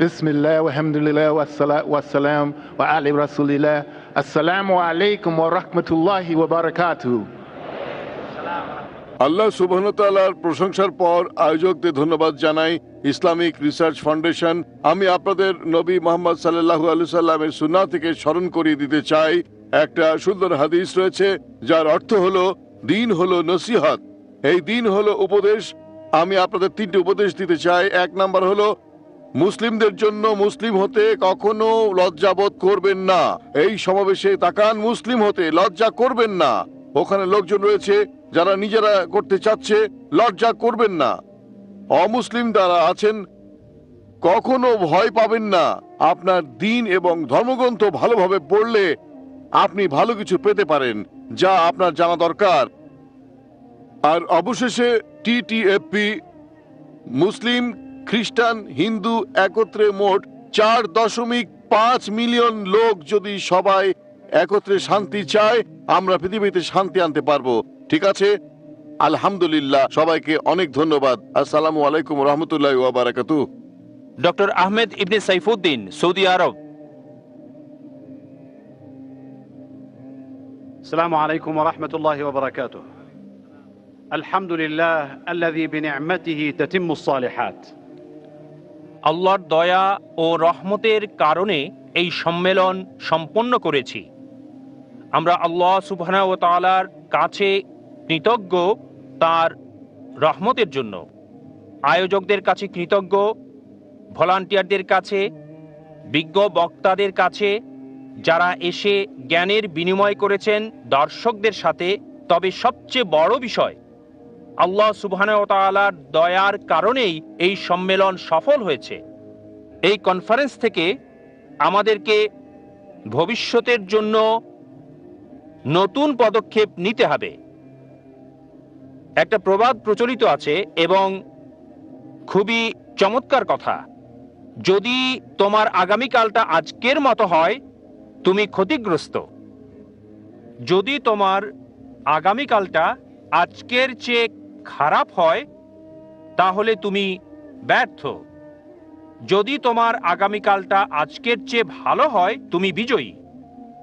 بسم الله والحمد لله والصلاة والسلام وعلى رسول الله. السلام عليكم ورحمة الله وبركاته.
আল্লাহ সুবহানাহু ওয়া তাআলার প্রশংসার পর আয়োজকদের ধন্যবাদ জানাই। ইসলামিক রিসার্চ ফাউন্ডেশন, আমি আপনাদের নবী মুহাম্মদ সাল্লাল্লাহু আলাইহি সাল্লামের সুন্নাহ থেকে স্মরণ করিয়ে দিতে চাই। একটা সুন্দর হাদিস রয়েছে যার অর্থ হলো দ্বীন হলো নসিহত, এই দ্বীন হলো উপদেশ। আমি আপনাদের 3টি উপদেশ দিতে চাই। 1 নাম্বার হলো মুসলিমদের জন্য মুসলিম হতে কখনো লজ্জাবোধ করবেন না। এই সমাবেশে তাকান, মুসলিম হতে লজ্জা করবেন না। ওখানে লোকজন রয়েছে যারা নিজেরা করতে চাচ্ছে, লজ্জা করবেন না। অমুসলিম যারা আছেন কখনো ভয় পাবেন না। আপনার দ্বীন এবং ধর্মগ্রন্থ ভালোভাবে পড়লে আপনি ভালো কিছু পেতে পারেন, যা আপনার জানা দরকার। আর অবশেষে টিটিএফপি, মুসলিম, খ্রিস্টান, হিন্দু একত্রে মোট 4.5 মিলিয়ন লোক যদি সবাই একত্রে শান্তি চায়, আমরা পৃথিবীতে শান্তি আনতে পারবো। ঠিক আছে, আলহামদুলিল্লাহ। সবাইকে অনেক ধন্যবাদ। আসসালামু আলাইকুম ওয়া রাহমাতুল্লাহি ওয়া বারাকাতুহু।
Doctor Ahmed ibn Saifuddin, Saudi আরব।
السلام عليكم ورحمة الله وبركاته. الحمد لله الذي بنعمته تتم الصالحات.
আল্লাহর দয়া ও রহমতের কারণে এই সম্মেলন সম্পন্ন করেছি। আমরা আল্লাহ সুবহানাহু ওয়া তাআলার কাছে কৃতজ্ঞ তার রহমতের জন্য, আয়োজকদের কাছে কৃতজ্ঞ, ভলান্টিয়ারদের কাছে, বিজ্ঞ বক্তাদের কাছে যারা এসে জ্ঞানের বিনিময় করেছেন দর্শকদের সাথে। তবে সবচেয়ে বড় বিষয়, আল্লাহ সুবহানাহু ওয়া তাআলার দয়ার কারণেই এই সম্মেলন সফল হয়েছে। এই কনফারেন্স থেকে আমাদেরকে ভবিষ্যতের জন্য নতুন পদক্ষেপ নিতে হবে। একটা প্রবাদ প্রচলিত আছে এবং খুবই চমৎকার কথা, যদি তোমার আগামীকালটা আজকের মতো হয় তুমি ক্ষতিগ্রস্ত, যদি তোমার আগামীকালটা আজকের চেয়ে খারাপ হয় তাহলে তুমি ব্যর্থ, যদি তোমার আগামীকালটা আজকের চেয়ে ভালো হয় তুমি বিজয়ী।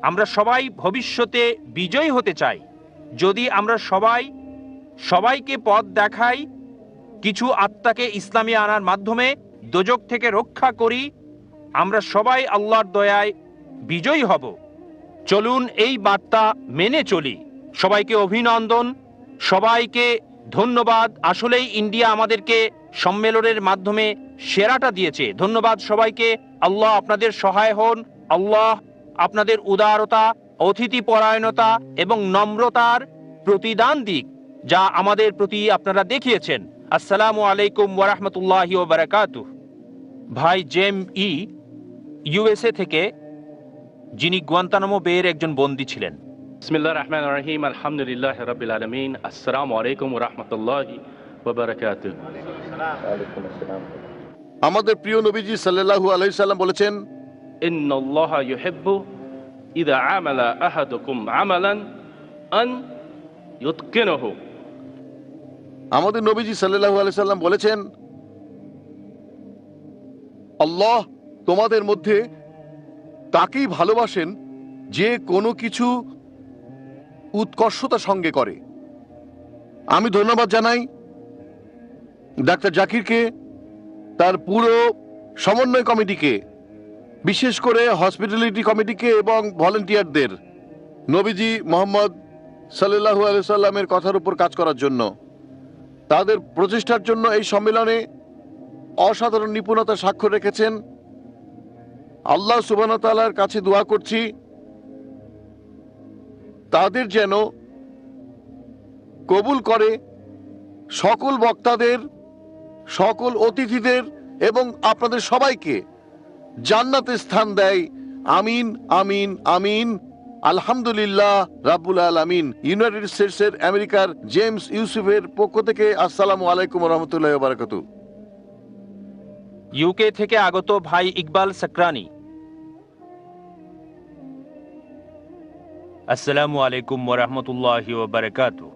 আমরা সবাই ভবিষ্যতে বিজয়ী হতে চাই। যদি আমরা সবাইকে পথ দেখাই, কিছু আত্মাকে ইসলামে আনার মাধ্যমে দোজক থেকে রক্ষা করি, আমরা সবাই আল্লাহর দয়ায় বিজয়ী হব। চলুন এই বার্তা মেনে চলি। সবাইকে অভিনন্দন, সবাইকে ধন্যবাদ। আসলেই ইন্ডিয়া আমাদেরকে সম্মেলনের মাধ্যমে সেরাটা দিয়েছে। ধন্যবাদ সবাইকে। আল্লাহ আপনাদের সহায় হন। আল্লাহ আপনাদের উদারতা, অতিথি পরায়ণতা এবং নম্রতার প্রতিদান দিক, যা আমাদের প্রতি আপনারা দেখিয়েছেন। আসসালামু আলাইকুম ওয়া রাহমাতুল্লাহি ওয়া বারাকাতুহু। ভাই জেম ই, ইউএসএ থেকে, যিনি গুয়ান্তানামো বের একজন বন্দী ছিলেন।
বিসমিল্লাহির রহমানির রহিম, আলহামদুলিল্লাহি রাব্বিল আলামিন, আসসালামু আলাইকুম ওয়া রাহমাতুল্লাহি ওয়া বারাকাতুহু।
আমাদের প্রিয় নবীজি সাল্লাল্লাহু আলাইহি সাল্লাম বলেছেন,
ইন্নাল্লাহা ইউহিব্বু ইযা আমালা আহাদুকুম আমালান আন ইউতকিনহু।
আমাদের নবীজি সাল্লাল্লাহু আলাইহি সাল্লাম বলেছেন, আল্লাহ তোমাদের মধ্যে তাকেই ভালোবাসেন যে কোনো কিছু উৎকর্ষতার সঙ্গে করে। আমি ধন্যবাদ জানাই ডাক্তার জাকিরকে, তার পুরো সমন্বয় কমিটিকে, বিশেষ করে হসপিটালিটি কমিটিকে এবং ভলেন্টিয়ারদের নবীজি মোহাম্মদ সাল্লাল্লাহু আলাইহি সাল্লামের কথার উপর কাজ করার জন্য, তাদের প্রচেষ্টার জন্য এই সম্মেলনে অসাধারণ নিপুণতা স্বাক্ষর রেখেছেন। আল্লাহ সুবহানাহু ওয়া তাআলার কাছে দোয়া করছি তাদের যেন কবুল করে, সকল বক্তাদের সকল অতিথিদের এবং আপনাদের সবাইকে জান্নাতে স্থান দেয়। আমিন আমিন আমিন। আলহামদুলিল্লাহ রাব্বুল আলামিন। ইউনাইটেড স্টেটসের আমেরিকার জেমস ইউসুফের পক্ষ থেকে আসসালামু আলাইকুম ওয়া রাহমাতুল্লাহি ওয়া বারাকাতুহু।
ইউকে থেকে আগত ভাই ইকবাল সাকরানি। আসসালামু আলাইকুম ওয়া রাহমাতুল্লাহি ওয়া বারাকাতুহু।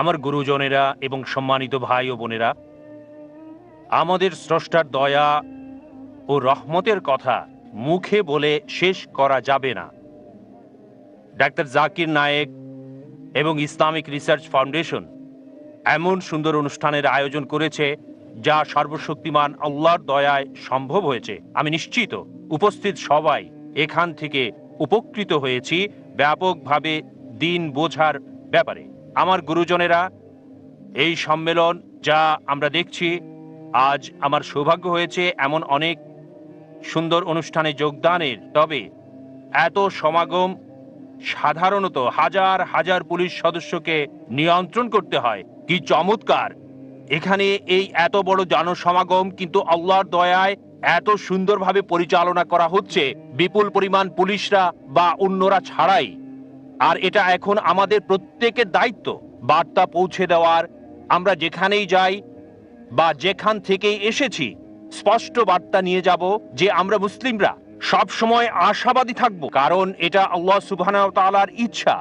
আমার গুরুজনেরা এবং সম্মানিত ভাই ও বোনেরা, আমাদের স্রষ্টার দয়া ও রহমতের কথা মুখে বলে শেষ করা যাবে না। ডাক্তার জাকির নায়েক এবং ইসলামিক রিসার্চ ফাউন্ডেশন এমন সুন্দর অনুষ্ঠানের আয়োজন করেছে যা সর্বশক্তিমান আল্লাহর দয়ায় সম্ভব হয়েছে। আমি নিশ্চিত উপস্থিত সবাই এখান থেকে উপকৃত হয়েছি ব্যাপকভাবে দিন বোঝার ব্যাপারে। আমার গুরুজনেরা, এই সম্মেলন যা আমরা দেখছি, আজ আমার সৌভাগ্য হয়েছে এমন অনেক সুন্দর অনুষ্ঠানে যোগদানের। তবে এত সমাগম সাধারণত হাজার হাজার পুলিশ সদস্যকে নিয়ন্ত্রণ করতে হয়। কি চমৎকার! এখানে এই এত বড় জনসমাগম কিন্তু আল্লাহর দয়ায় এত সুন্দরভাবে পরিচালনা করা হচ্ছে বিপুল পরিমাণ পুলিশরা বা অন্যরা ছাড়াই। আর এটা এখন আমাদের প্রত্যেকের দায়িত্ব বার্তা পৌঁছে দেওয়ার। আমরা যেখানেই যাই বা যেখান থেকেই এসেছি, স্পষ্ট বার্তা নিয়ে যাব যে আমরা মুসলিমরা সব সময় আশাবাদী থাকব, কারণ এটা আল্লাহ সুবহানাহু ওয়া তাআলার ইচ্ছা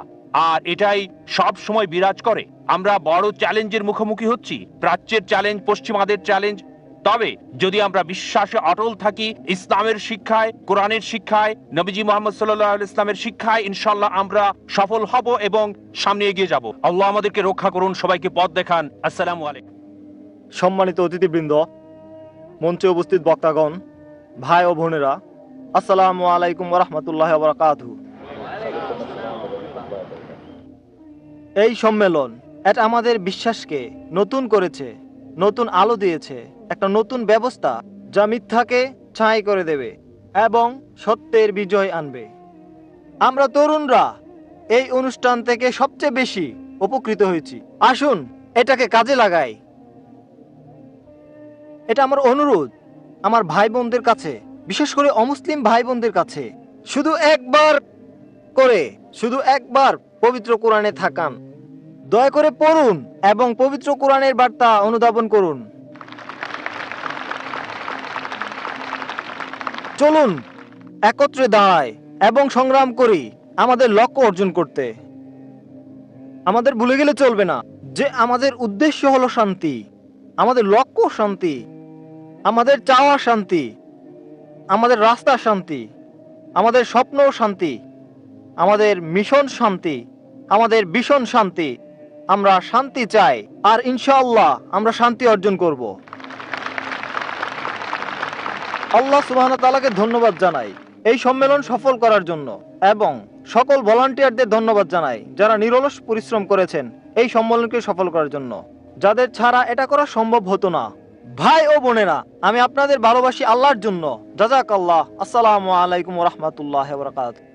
আর এটাই সব সময় বিরাজ করে। আমরা বড় চ্যালেঞ্জের মুখোমুখি হচ্ছি, প্রাচ্যের চ্যালেঞ্জ, পশ্চিমাদের চ্যালেঞ্জ। তবে যদি আমরা বিশ্বাসে অটল থাকি, ইসলামের শিক্ষায়, কোরআনের শিক্ষায়, নবীজি মুহাম্মদ সাল্লাল্লাহু আলাইহি ওয়াসাল্লামের শিক্ষায়, ইনশাআল্লাহ আমরা সফল হব এবং সামনে এগিয়ে যাব। আল্লাহ আমাদেরকে রক্ষা করুন, সবাইকে পথ দেখান। আসসালামু আলাইকুম।
সম্মানিত অতিথিবৃন্দ, মঞ্চে উপস্থিত বক্তাগণ, ভাই ও বোনেরা, আসসালামু আলাইকুম ওয়া রাহমাতুল্লাহি ওয়া বারাকাতুহু। এই সম্মেলন এটা আমাদের বিশ্বাসকে নতুন করেছে, নতুন আলো দিয়েছে, একটা নতুন ব্যবস্থা যা মিথ্যাকে ছাই করে দেবে এবং সত্যের বিজয় আনবে। আমরা তরুণরা এই অনুষ্ঠান থেকে সবচেয়ে বেশি উপকৃত হয়েছি। আসুন এটাকে কাজে লাগাই। এটা আমার অনুরোধ আমার ভাই বোনদের কাছে, বিশেষ করে অমুসলিম ভাই বোনদের কাছে, শুধু একবার পবিত্র কোরআনে থাকান, দয়া করে পড়ুন এবং পবিত্র কোরআনের বার্তা অনুধাবন করুন। চলুন একত্রে দাঁড়াই এবং সংগ্রাম করি আমাদের লক্ষ্য অর্জন করতে। আমাদের ভুলে গেলে চলবে না যে আমাদের উদ্দেশ্য হলো শান্তি, আমাদের লক্ষ্য শান্তি, আমাদের চাওয়া শান্তি, আমাদের রাস্তা শান্তি, আমাদের স্বপ্ন শান্তি, আমাদের মিশন শান্তি, আমাদের ভীষণ শান্তি। আমরা শান্তি চাই আর ইনশাআল্লাহ আমরা শান্তি অর্জন করব। আল্লাহ সুবহানাহু ওয়া তাআলাকে ধন্যবাদ জানাই এই সম্মেলন সফল করার জন্য এবং সকল ভলান্টিয়ারদের ধন্যবাদ জানাই যারা নিরলস পরিশ্রম করেছেন এই সম্মেলনকে সফল করার জন্য, যাদের ছাড়া এটা করা সম্ভব হতো না। ভাই ও বোনেরা, আমি আপনাদের ভালোবাসি আল্লাহর জন্য। জাযাকাল্লাহ। আসসালামু আলাইকুম ওয়া রাহমাতুল্লাহি ওয়া বারাকাতুহু।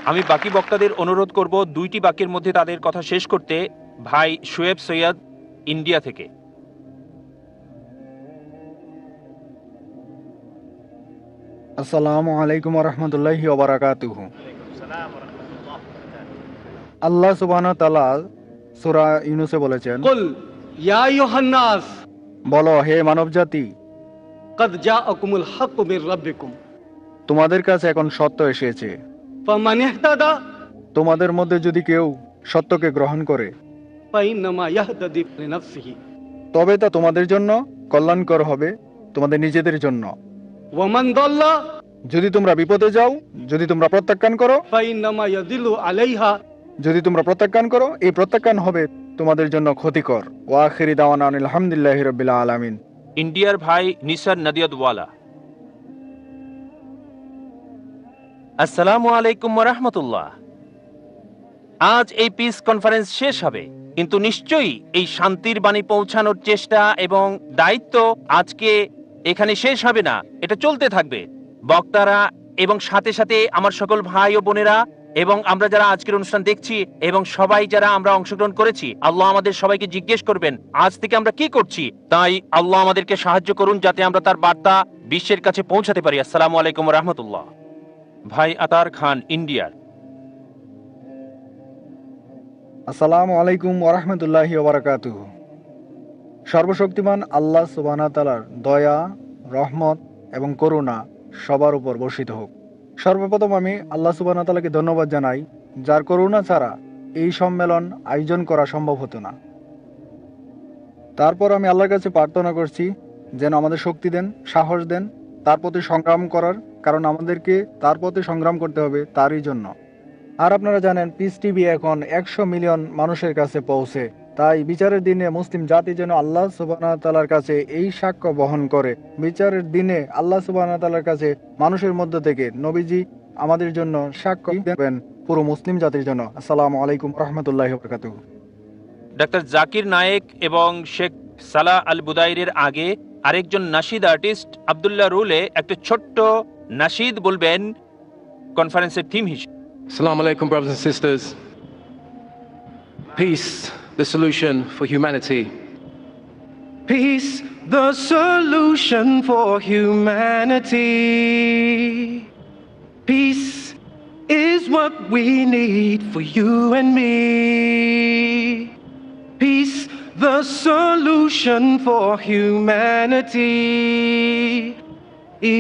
আমি বাকি বক্তাদের অনুরোধ করব দুইটি বাক্যের মধ্যে তাদের কথা শেষ করতে। ভাই শোয়েব সৈয়দ, ইন্ডিয়া থেকে।
আসসালামু আলাইকুম ওয়া রাহমাতুল্লাহি ওয়া বারাকাতুহু। আল্লাহ সুবহানাহু ওয়া তাআলা সূরা ইউনূসে বলেছেন, কুল ইয়া আইয়ুহান নাস, বলো হে মানবজাতি,
কদ জাআকুমুল হাক্কু মির রাব্বিকুম,
তোমাদের কাছে এখন সত্য এসেছে।
ফামান ইহতাদা,
তোমাদের মধ্যে যদি কেউ সত্যকে গ্রহণ করে,
ফাইন্নামা ইয়াহতাদি লিনাফসিহি,
তবে তা তোমাদের জন্য কল্যাণকর হবে, তোমাদের নিজেদের জন্য।
ওয়ামান দাল্লা,
যদি তোমরা বিপদে যাও, যদি তোমরা প্রত্যাখ্যান করো,
ফাইন্নামা ইয়াদিল্লু আলাইহা,
যদি তোমরা প্রত্যাখ্যান করো, এই প্রত্যাখ্যান হবে তোমাদের জন্য ক্ষতিকর। ওয়া আখিরি দাওয়ানা আলহামদুলিল্লাহি রাব্বিল আলামিন।
ইন্ডিয়ার ভাই নিসার নদিয়াদওয়ালা। আসসালামু আলাইকুম ওয়া রাহমাতুল্লাহ। আজ এই পিস কনফারেন্স শেষ হবে, কিন্তু নিশ্চয়ই এই শান্তির বাণী পৌঁছানোর চেষ্টা এবং দায়িত্ব আজকে এখানে শেষ হবে না, এটা চলতে থাকবে। বক্তারা এবং সাথে সাথে আমার সকল ভাই ও বোনেরা এবং আমরা যারা আজকের অনুষ্ঠান দেখছি এবং সবাই যারা আমরা অংশগ্রহণ করেছি, আল্লাহ আমাদের সবাইকে জিজ্ঞেস করবেন আজ থেকে আমরা কি করছি। তাই আল্লাহ আমাদেরকে সাহায্য করুন যাতে আমরা তার বার্তা বিশ্বের কাছে পৌঁছাতে পারি। আসসালামু আলাইকুম ওয়া রাহমাতুল্লাহ। ভাই আতার খান, ইন্ডিয়ার।
আসসালামু আলাইকুম ওরহমতুল্লাহি ওবারাকাতুহু। সর্বশক্তিমান আল্লাহ সুবহানাহু ওয়া তাআলার দয়া, রহমত এবং করুণা সবার উপর বর্ষিত হোক। সর্বপ্রথম আমি আল্লাহ সুবহানাহু ওয়া তাআলাকে ধন্যবাদ জানাই, যার করুণা ছাড়া এই সম্মেলন আয়োজন করা সম্ভব হতো না। তারপর আমি আল্লাহর কাছে প্রার্থনা করছি যেন আমাদের শক্তি দেন, সাহস দেন তার প্রতি সংগ্রাম করার, কারণ আমাদেরকে তার প্রতি সংগ্রাম করতে হবে তারই জন্য। আর আপনারা জানেন পিস টিভি এখন 100 মিলিয়ন মানুষের কাছে পৌঁছে, তাই বিচারের দিনে মুসলিম জাতি যেন আল্লাহ সুবহানাহু ওয়া তাআলার কাছে এই সাক্ষ্য বহন করে। বিচারের দিনে আল্লাহ সুবহানাহু ওয়া তাআলার কাছে মানুষের মধ্য থেকে নবীজি আমাদের জন্য সাক্ষ্য দেবেন পুরো মুসলিম জাতির জন্য। আসসালামু আলাইকুম রাহমাতুল্লাহি ওয়া বারাকাতুহু।
ডাক্তার জাকির নায়েক এবং শেখ সালাহ আল বুদাইরের আগে আরেকজন নাশিদ আর্টিস্ট আব্দুল্লাহ রুলে একটা ছোট্ট নাশিদ বলবেন কনফারেন্সের থিম হিসেবে।
Assalamu alaikum, brothers and sisters. Peace, the solution for humanity. Peace, the solution for humanity. Peace is what we need for you and me. Peace, the solution for humanity.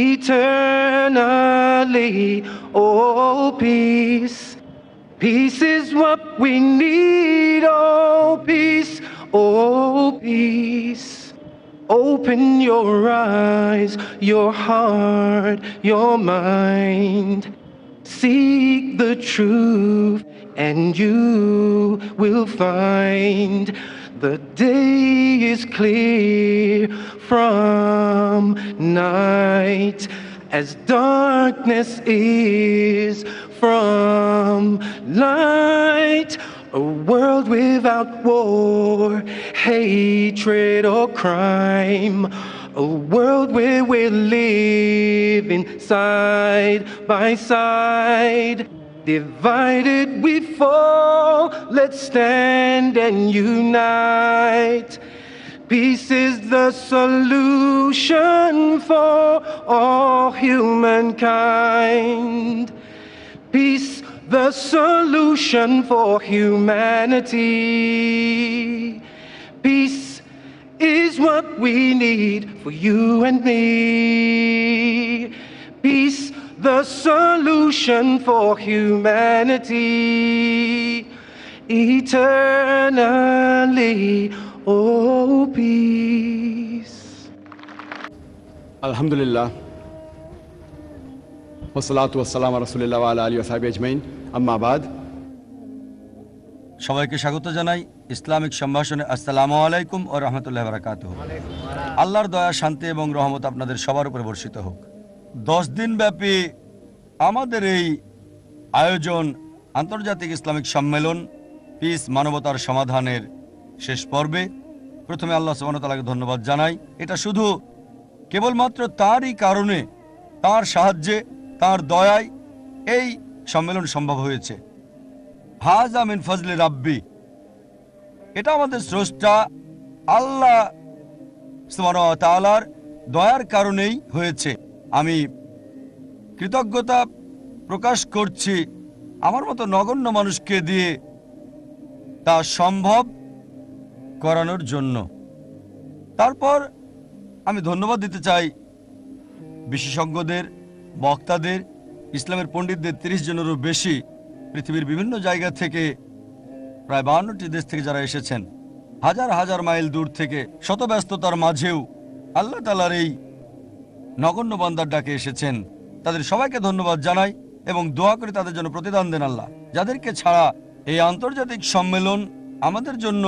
Eternally, oh peace, peace is what we need, oh peace, oh peace. Open your eyes, your heart, your mind. Seek the truth and you will find the day is clear from night, as darkness is from light. A world without war, hatred or crime. A world where we're living side by side. Divided we fall, let's stand and unite. Peace is the solution for all humankind. Peace, the solution for humanity. Peace is what we need for you and me. Peace, the solution for humanity. Eternally, oh peace.
Alhamdulillah. Wassalatu wassalamu ala rasulillah wa ala alihi wa sahbihi ajmain. Amma ba'd.
সবাইকে স্বাগত জানাই Islamic সম্ভাষণে। আসসালামু আলাইকুম ওয়া রাহমাতুল্লাহি ওয়া বারাকাতুহু। আল্লাহর দয়া, শান্তি এবং রহমত আপনাদের সবার উপর বর্ষিত হোক। 10 দিন ব্যাপী আমাদের এই আয়োজন আন্তর্জাতিক ইসলামিক সম্মেলন পিস, মানবতার সমাধানের শেষ পর্বে প্রথমে আল্লাহ সুবহানাহু ওয়া তাআলাকে ধন্যবাদ জানাই। এটা শুধু কেবলমাত্র তারই কারণে, তার সাহায্যে, তার দয়ায় এই সম্মেলন সম্ভব হয়েছে। হাযা মিন ফজলি রাব্বি, এটা আমাদের স্রষ্টা আল্লাহ সুবহানাহু ওয়া তাআলার দয়ার কারণেই হয়েছে। আমি কৃতজ্ঞতা প্রকাশ করছি আমার মতো নগণ্য মানুষকে দিয়ে তা সম্ভব করানোর জন্য। তারপর আমি ধন্যবাদ দিতে চাই বিশেষজ্ঞদের, বক্তাদের, ইসলামের পণ্ডিতদের 30 জনেরও বেশি পৃথিবীর বিভিন্ন জায়গা থেকে, প্রায় 52টি দেশ থেকে যারা এসেছেন, হাজার হাজার মাইল দূর থেকে, শত ব্যস্ততার মাঝেও আল্লাহ তাআলার এই নগণ্য বান্দার ডাকে এসেছেন। তাদের সবাইকে ধন্যবাদ জানাই এবং দোয়া করে তাদের জন্য প্রতিদান দেন আল্লাহ, যাদেরকে ছাড়া এই আন্তর্জাতিক সম্মেলন আমাদের জন্য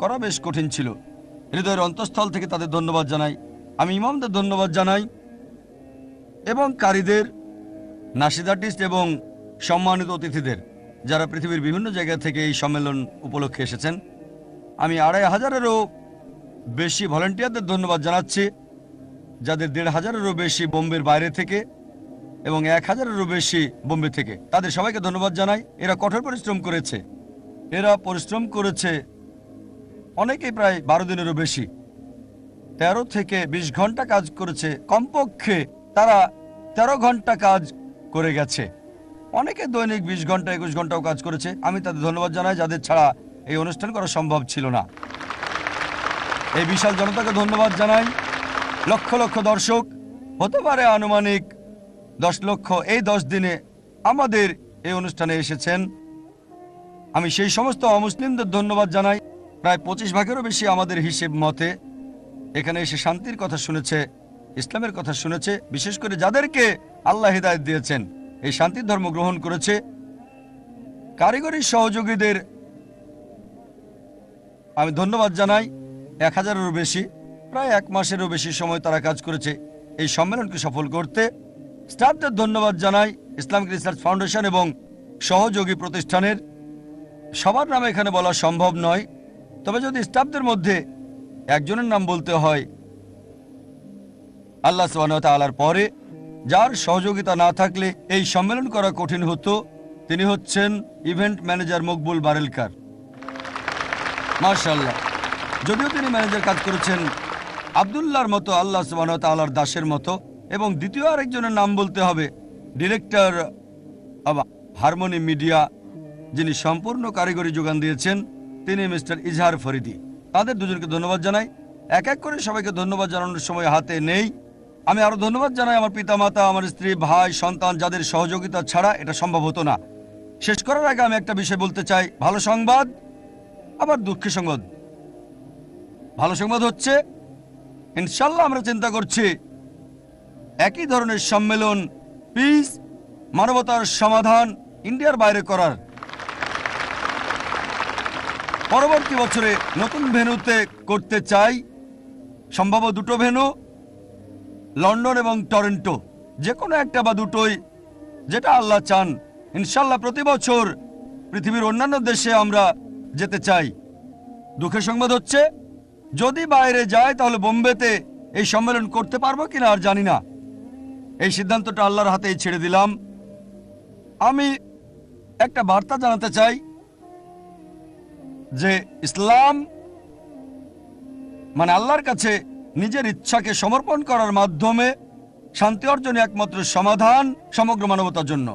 করা বেশ কঠিন ছিল। হৃদয়ের অন্তঃস্থল থেকে তাদের ধন্যবাদ জানাই। আমি ইমামদের ধন্যবাদ জানাই এবং কারীদের, নাশিদ আর্টিস্ট এবং সম্মানিত অতিথিদের, যারা পৃথিবীর বিভিন্ন জায়গা থেকে এই সম্মেলন উপলক্ষে এসেছেন। আমি 2500-এরও বেশি ভলান্টিয়ারদের ধন্যবাদ জানাচ্ছি, যাদের 1500-এরও বেশি বোম্বের বাইরে থেকে এবং 1000-এরও বেশি বোম্বে থেকে। তাদের সবাইকে ধন্যবাদ জানাই। এরা কঠোর পরিশ্রম করেছে। এরা পরিশ্রম করেছে অনেকেই প্রায় 12 দিনেরও বেশি, 13 থেকে 20 ঘন্টা কাজ করেছে। কমপক্ষে তারা 13 ঘন্টা কাজ করে গেছে। অনেকে দৈনিক 20 ঘন্টা 21 ঘন্টাও কাজ করেছে। আমি তাদের ধন্যবাদ জানাই, যাদের ছাড়া এই অনুষ্ঠান করা সম্ভব ছিল না। এই বিশাল জনতাকে ধন্যবাদ জানাই। লক্ষ লক্ষ দর্শক, হতে পারে আনুমানিক 10 লক্ষ এই 10 দিনে আমাদের এই অনুষ্ঠানে এসেছেন। আমি সেই সমস্ত অমুসলিমদের ধন্যবাদ জানাই। প্রায় 25 ভাগেরও বেশি আমাদের হিসেব মতে এখানে এসে শান্তির কথা শুনেছে, ইসলামের কথা শুনেছে। বিশেষ করে যাদেরকে আল্লাহ হিদায়াত দিয়েছেন, এই শান্তির ধর্ম গ্রহণ করেছে। কারিগরি সহযোগীদের আমি ধন্যবাদ জানাই। 1000-এরও বেশি, প্রায় 1 মাসেরও বেশি সময় তারা কাজ করেছে এই সম্মেলনকে সফল করতে। স্টাফদের ধন্যবাদ জানাই, ইসলামিক রিসার্চ ফাউন্ডেশন এবং সহযোগী প্রতিষ্ঠানের। সবার নাম এখানে বলা সম্ভব নয়, তবে যদি স্টাফদের মধ্যে একজনের নাম বলতে হয়, আল্লাহ সুবহানাহু ওয়া তাআলার পরে যার সহযোগিতা না থাকলে এই সম্মেলন করা কঠিন হতো, তিনি হচ্ছেন ইভেন্ট ম্যানেজার মকবুল বারেলকার। মাশাআল্লাহ। যদিও তিনি ম্যানেজার কাজ করেছেন আব্দুল্লাহর মতো, আল্লাহ সুবহানাহু ওয়া তাআলার দাসের মতো। এবং দ্বিতীয় আরেকজনের নাম বলতে হবে, ডিরেক্টর অব হারমোনি মিডিয়া, যিনি সম্পূর্ণ কারিগরি যোগান দিয়েছেন, তিনি মিস্টার ইজহার ফরিদি। তাদের দুজনকে ধন্যবাদ জানাই। এক এক করে সবাইকে ধন্যবাদ জানানোর সময় হাতে নেই। আমি আরো ধন্যবাদ জানাই আমার পিতামাতা, আমার স্ত্রী, ভাই, সন্তান, যাদের সহযোগিতা ছাড়া এটা সম্ভব হতো না। শেষ করার আগে আমি একটা বিষয় বলতে চাই, ভালো সংবাদ আবার দুঃখের সংবাদ। ভালো সংবাদ হচ্ছে ইনশাল্লাহ আমরা চিন্তা করছি একই ধরনের সম্মেলন, পিস, মানবতার সমাধান ইন্ডিয়ার বাইরে করার। পরবর্তী বছরে নতুন ভেন্যুতে করতে চাই, সম্ভব 2টো ভেন্যু, লন্ডন এবং টরন্টো, যে কোনো একটা বা দুটোই, যেটা আল্লাহ চান। ইনশাল্লাহ প্রতি বছর পৃথিবীর অন্যান্য দেশে আমরা যেতে চাই। দুঃখের সংবাদ হচ্ছে যদি বাইরে যায় তাহলে বোম্বেতে এই সম্মেলন করতে পারবো কিনা আর জানি না। এই সিদ্ধান্তটা আল্লাহর হাতেই ছেড়ে দিলাম। আমি একটা বার্তা জানাতে চাই যে ইসলাম মানে আল্লাহর কাছে নিজের ইচ্ছাকে সমর্পণ করার মাধ্যমে শান্তি অর্জনে একমাত্র সমাধান সমগ্র মানবতার জন্য।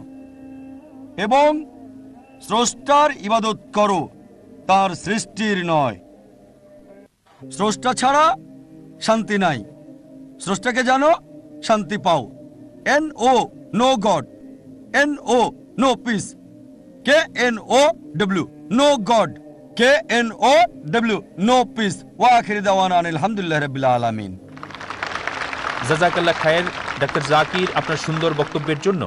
এবং স্রষ্টার ইবাদত করো, তার সৃষ্টির নয়। স্রষ্টা ছাড়া শান্তি নাই। স্রষ্টাকে জানো, শান্তি পাও। NO no God, NO no peace, KNOW know God, KNOW know peace. ওয়া আখির দাওয়ানা আলহামদুলিল্লাহি রাব্বিল আলামিন।
জাযাকাল্লাহ খায়ের ডাক্তার জাকির আপনার সুন্দর বক্তব্যের জন্য।